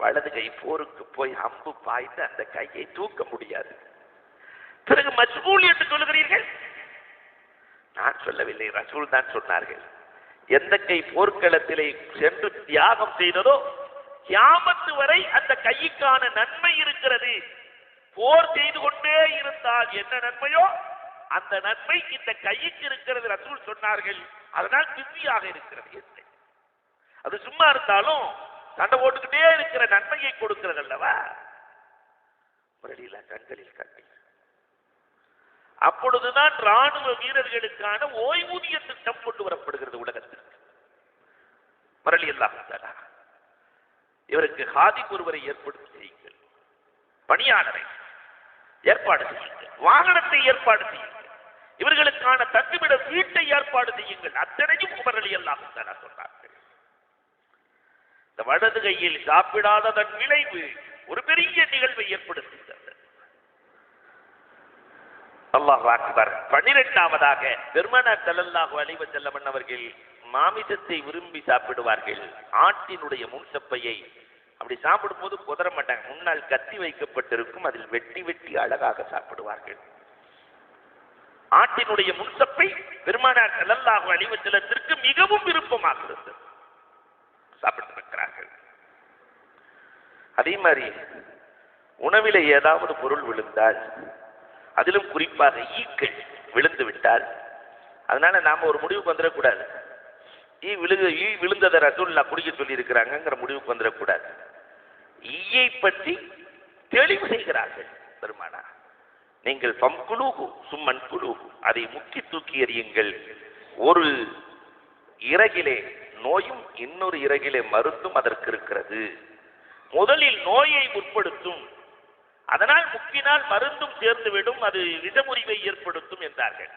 Speaker 1: வலது கை போருக்கு போய் அம்பு பாய்ந்து அந்த கையை தூக்க முடியாது, பிறகு மஷ்கூல் என்று சொல்லுகிறீர்கள். நான் சொல்லவில்லை, ரசூல் தான் சொன்னார்கள். எந்த கை போர்க்களத்திலே சென்று தியாகம் செய்ததோ கியாமத்து வரை அந்த கைக்கான நன்மை இருக்கிறது. போர் செய்து கொண்டே இருந்தால் என்ன நன்மையோ அந்த நன்மை இந்த கைக்கு இருக்கிறது, ரசூல் சொன்னார்கள். அதனால் பிஸியாக இருக்கிறது. அது சும்மா இருந்தாலும் சண்டை போட்டுக்கிட்டே இருக்கிற நன்மையை கொடுக்கிறது அல்லவா? முரளியில கண்களில் கண்ணீர். அப்பொழுதுதான் ராணுவ வீரர்களுக்கான ஓய்வூதிய திட்டம் கொண்டு வரப்படுகிறது உலகத்திற்கு. முரளி அல்லாஹ் இவருக்கு ஹாதிம் ஒருவரை ஏற்படுத்தி செய்யுங்கள், பணியாளரை ஏற்பாடு செய்யுங்கள், வாகனத்தை ஏற்பாடு செய்யுங்கள், இவர்களுக்கான தங்குமிட வீட்டை ஏற்பாடு செய்யுங்கள். அத்தனையும் உமர் ரலியல்லாஹு தஆலா சொன்னார்கள். இந்த வலது கையில் சாப்பிடாததன் விளைவு ஒரு பெரிய நிகழ்வை ஏற்படுத்துகிறது. அல்லாஹ் அக்பர். 12ஆவதாக பெருமானார் ஸல்லல்லாஹு அலைஹி வஸல்லம் அவர்கள் மாமிசத்தை விரும்பி சாப்பிடுவார்கள். ஆட்டினுடைய முன்சப்பையை அப்படி சாப்பிடும் போது குதற மாட்டாங்க, முன்னால் கத்தி வைக்கப்பட்டிருக்கும், அதில் வெட்டி வெட்டி அழகாக சாப்பிடுவார்கள். ஆட்டினுடைய முன்சப்பை பெருமானார் ஸல்லல்லாஹு அலைஹி வஸல்லத்திற்கு மிகவும் விருப்பமாக இருந்தது, சாப்பிட்டு இருக்கிறார்கள். அதே மாதிரி உணவில ஏதாவது பொருள் விழுந்தால், அதிலும் குறிப்பாக ஈக்கள் விழுந்து விட்டால், அதனால நாம ஒரு முடிவுக்கு வந்துடக்கூடாது. ஈ விழுந்ததை ரசூலுல்லாஹ் குடிக்க சொல்லி இருக்கிறாங்கிற முடிவுக்கு வந்துடக்கூடாது. ஈயை பற்றி தெளிவு செய்கிறார்கள் பெருமானார். நீங்கள் பம்குலூகு சும்மன் குலூகு, அதை முக்கி தூக்கி எறியுங்கள். ஒரு இறகிலே நோயும் இன்னொரு இறகிலே மருந்தும் அதற்கு இருக்கிறது. முதலில் நோயை முற்படுத்தும், அதனால் முக்கினால் மருந்தும் சேர்ந்துவிடும், அது விஷமுறிவை ஏற்படுத்தும் என்றார்கள்.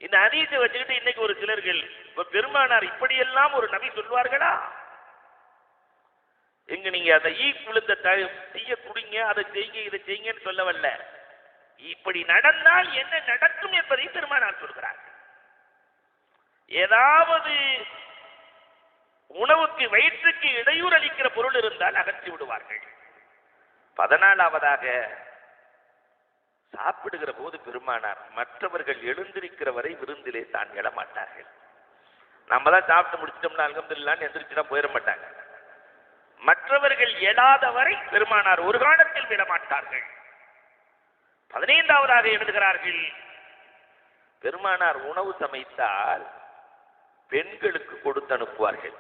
Speaker 1: இந்த ஹதீஸை வச்சுக்கிட்டு இன்னைக்கு ஒரு சிலர்கள், இப்ப பெருமானார் இப்படியெல்லாம் ஒரு நபி சொல்வார்களா? எங்க நீங்க அந்த ஈ விழுந்த தீய குடிங்க, அதை செய்யுங்க, இதை செய்யுங்கன்னு சொல்லவல்ல. இப்படி நடந்தால் என்ன நடக்கும் என்பதை பெருமானார் சொல்கிறார். ஏதாவது உணவுக்கு வயிற்றுக்கு இடையூறு அளிக்கிற பொருள் இருந்தால் அகற்றி விடுவார்கள். 14ஆவதாக சாப்பிடுகிற போது பெருமானார் மற்றவர்கள் எழுந்திருக்கிற வரை விருந்திலே தான் எழமாட்டார்கள். நம்ம தான் சாப்பிட்டு முடிச்சிட்டோம்னா அல்ஹம்துலில்லாஹ்னு எந்திரிச்சுனா போயிட மாட்டாங்க. மற்றவர்கள் எழாத வரை பெருமானார் ஒரு காலத்தில் விடமாட்டார்கள். 15ஆவதாக எழுதுகிறார்கள், பெருமானார் உணவு சமைத்தால் பெண்களுக்கு கொடுத்து அனுப்புவார்கள்.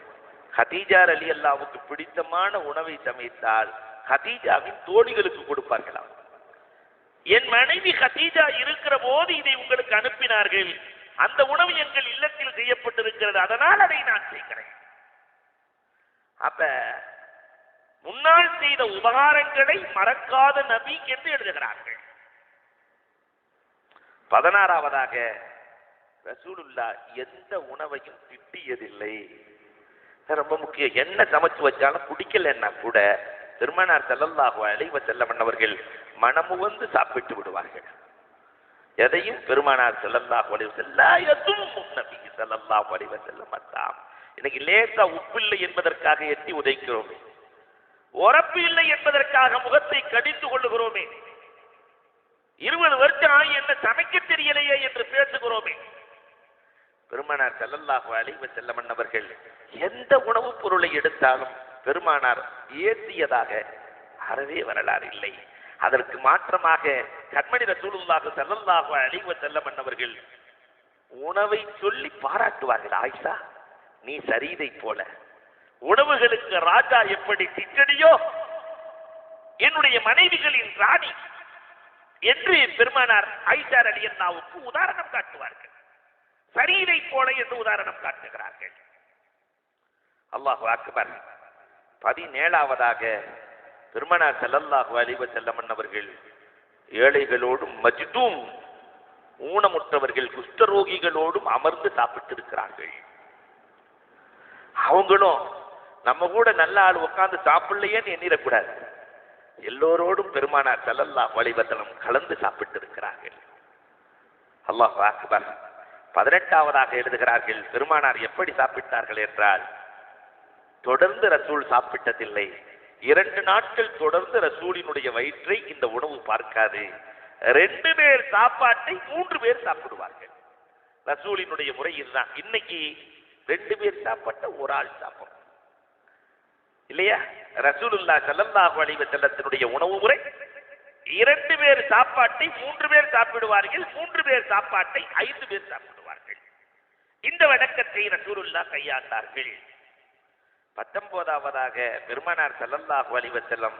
Speaker 1: ஹதீஜா ரலியல்லாஹுவுக்கு பிடித்தமான உணவை சமைத்தால் ஹதீஜாவின் தோழிகளுக்கு கொடுப்பார்களாம். என் மனைவி ஹதீஜா இருக்கிற போது இதை உங்களுக்கு அனுப்பினார்கள், அந்த உணவு எங்கள் இல்லத்தில் செய்யப்பட்டிருக்கிறது, அதனால் அதை நான் செய்கிறேன். அப்ப முன்னால் செய்த உபகாரங்களை மறக்காத நபி என்று எழுதுகிறார்கள். 16ஆவதாக ரசூலுல்லாஹ் எந்த உணவையும் திட்டியதில்லை. ரொம்ப முக்கியம். என்ன சமைச்சு வச்சாலும் பிடிக்கலன்னா கூட பெருமானார் ஸல்லல்லாஹு அலைஹி வஸல்லம் அவர்கள் மனமுவந்து சாப்பிட்டு விடுவார்கள். எதையும் பெருமானார் ஸல்லல்லாஹு அலைஹி வஸல்லம் நபி ஸல்லல்லாஹு அலைஹி வஸல்லம் அத்தாம். இன்னைக்கு லேசா உப்பு இல்லை என்பதற்காக எட்டி உதைக்கிறோமே, உரப்பு இல்லை என்பதற்காக முகத்தை கடித்து கொள்ளுகிறோமே, 20 வருஷம் ஆகி என்ன சமைக்க தெரியலையே என்று பேசுகிறோமே. பெருமானார் ஸல்லல்லாஹு அலைஹி வஸல்லம் அவர்கள் எந்த உணவுப் பொருளை எடுத்தாலும் பெருமானார் ஏற்றியதாக அறவே வரலாறு இல்லை. அதற்கு மாற்றமாக கண்மணி ரசூலுல்லாஹி ஸல்லல்லாஹு அலைஹி வஸல்லம் அவர்கள் உணவை சொல்லி பாராட்டுவார்கள். ஆயிஷா, நீ சரீதை போல, உணவுகளுக்கு ராஜா எப்படி சிற்றடியோ என்னுடைய மனைவிகளின் ராணி என்று பெருமானார் ஆயிஷா ரலியல்லாஹுவுக்கு உதாரணம் காட்டுவார்கள். சரீதை போல என்று உதாரணம் காட்டுகிறார்கள். அல்லாஹு அக்பர். 17ஆவதாக பெருமானார் ஸல்லல்லாஹு அலைஹி வஸல்லம் அவர்கள் ஏழைகளோடும் மஜ்தூம் ஊனமுற்றவர்கள் குஷ்டரோகிகளோடும் அமர்ந்து சாப்பிட்டு இருக்கிறார்கள். அவங்களும் நம்ம கூட நல்ல ஆள் உட்கார்ந்து சாப்பிடலையேன்னு எண்ணிடக்கூடாது. எல்லோரோடும் பெருமானார் ஸல்லல்லாஹு அலைஹி வஸல்லம் கலந்து சாப்பிட்டு இருக்கிறார்கள். அல்லாஹு அக்பர். 18ஆவதாக எழுதுகிறார்கள், பெருமானார் எப்படி சாப்பிட்டார்கள் என்றால், தொடர்ந்து ரசூல் சாப்பிட்டதில்லை. 2 நாட்கள் தொடர்ந்து ரசூலினுடைய வயிற்றை இந்த உணவு பார்க்காது. 2 பேர் சாப்பாட்டை 3 பேர் சாப்பிடுவார்கள். ரசூலினுடைய முறை இதுதான். இன்னைக்கு 2 பேர் சாப்பாட்டை ஒரு ஆள் சாப்பிடும் இல்லையா? ரசூலுல்லாஹி ஸல்லல்லாஹு அலைஹி வஸல்லத்தினுடைய உணவு முறை 2 பேர் சாப்பாட்டை 3 பேர் சாப்பிடுவார்கள், 3 பேர் சாப்பாட்டை 5 பேர் சாப்பிடுவார்கள். இந்த வழக்கத்தை ரசூலுல்லாஹ் கையாண்டார்கள். 19ஆவதாக பெருமானார் ஸல்லல்லாஹு அலைஹி வஸல்லம்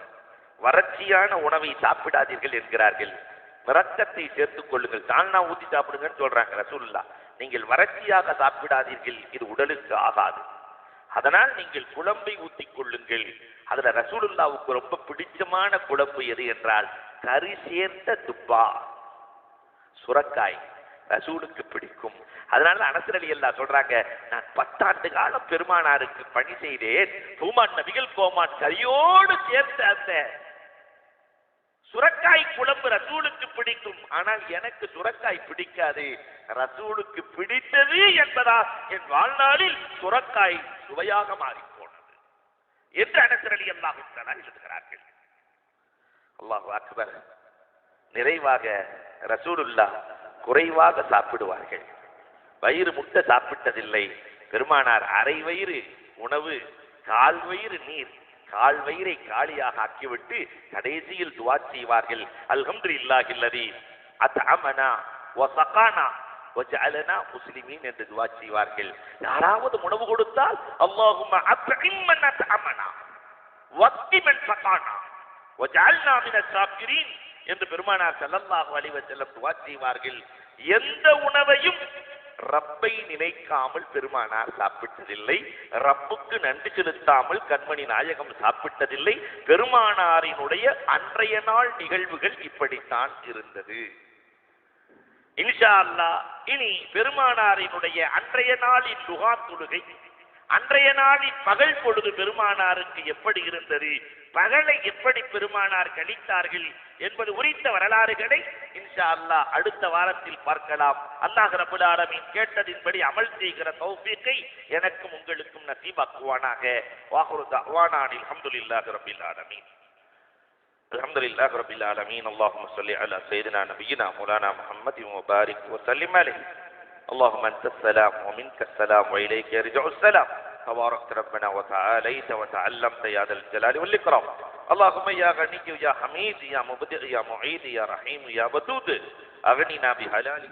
Speaker 1: வறட்சியான உணவை சாப்பிடாதீர்கள் என்கிறார்கள். இரத்தத்தை சேர்த்துக் கொள்ளுங்கள், தானா ஊத்தி சாப்பிடுங்கன்னு சொல்றாங்க ரசூலுல்லாஹ். நீங்கள் வறட்சியாக சாப்பிடாதீர்கள், இது உடலுக்கு ஆகாது. அதனால் நீங்கள் குழம்பை ஊத்திக் கொள்ளுங்கள். அதுல ரசூலுல்லாஹ்வுக்கு ரொம்ப பிடிச்சமான குழம்பு எது என்றால் கறி சேர்த்த துப்பா, சுரக்காய் ரசூலுக்கு பிடிக்கும். அதனால அனஸ் ரலியல்லாஹு சொல்றாங்க, நான் 10 ஆண்டு காலம் பெருமானாருக்கு பணி செய்தேன். பூமான் நபிகள் கோமான் கரியோடு சேர்த்த அந்த சுரக்காய் குழம்பு ரசூலுக்கு பிடிக்கும். ஆனால் எனக்கு சுரக்காய் பிடிக்காது. ரசூலுக்கு பிடித்தது என்பதால் என் வாழ்நாளில் சுரக்காய் சுவையாக மாறி போனது என்று அனஸ் ரலியல்லாஹு தஆலா எழுதுகிறார்கள். அல்லாஹு அக்பர். நிறைவாக ரசூலுல்லாஹ் குறைவாக சாப்பிடுவார்கள். வயிறு முட்டை சாப்பிட்டதில்லை. பெருமானார் அரை வயிறு உணவு, 1/4 வயிறு நீர், 1/4 வயிறை காலியாக ஆக்கிவிட்டு கடைசியில் துஆ செய்வார்கள். அல்ஹம்துலில்லாஹில்லதி அத்அமனா வ ஸகானா வ ஜஅலனா முஸ்லிமீன் என்று துஆ செய்வார்கள். யாராவது உணவு கொடுத்தால் அல்லாஹும்ம அத்இம் மன் அத்அமனா வஸ்கி மன் ஸகானா வ ஜஅல்னா மினஸ் ஸாபிரீன் என்று பெருமானார் ஸல்லல்லாஹு அலைஹி வஸல்லம் துஆ செய்வார்கள். எந்த உணவையும் ரப்பை நினைக்காமல் பெருமானார் சாப்பிட்டதில்லை. ரப்புக்கு நன்றி செலுத்தாமல் கண்மணி நாயகம் சாப்பிட்டதில்லை. பெருமானாரினுடைய அன்றைய நாள் நிகழ்வுகள் இப்படித்தான் இருந்தது. இன்ஷா அல்லாஹ் இனி பெருமானாரினுடைய அன்றைய நாளின் துஹா தொழுகை, அன்றைய நாளின் பகல் பொழுது பெருமானாருக்கு எப்படி இருந்தது, பகலை எப்படி பெருமானார் கழித்தார்கள் என்பது குறித்த வரலாறுகளை இன்ஷா அல்லாஹ் அடுத்த வாரத்தில் பார்க்கலாம். அல்லாஹ் ரப்பல் ஆலமீன் கேட்டதின்படி அமல் செய்கிற தௌஃபீக்கை எனக்கும் உங்களுக்கும் நசீபாக்குவானாக. வாஹிரு தஅவானா அல்ஹம்துலில்லாஹி ரப்பில் ஆலமீன். அல்ஹம்துலில்லாஹி ரப்பில் ஆலமீன். அல்லாஹும்ம ஸல்லி அலா சய்யிதினா நபியினா மௌலானா முஹம்மதின் வ பாரிக் வ சல்லிம் அலைஹி. اللهم أنت السلام ومنك السلام وإليك يرجع السلام. تبارك ربنا وتعاليت وتعلمت يا ذا الجلال والإكرام. اللهم يا غني يا حميد يا مبدع يا معيد يا رحيم يا ودود أغننا بحلالك.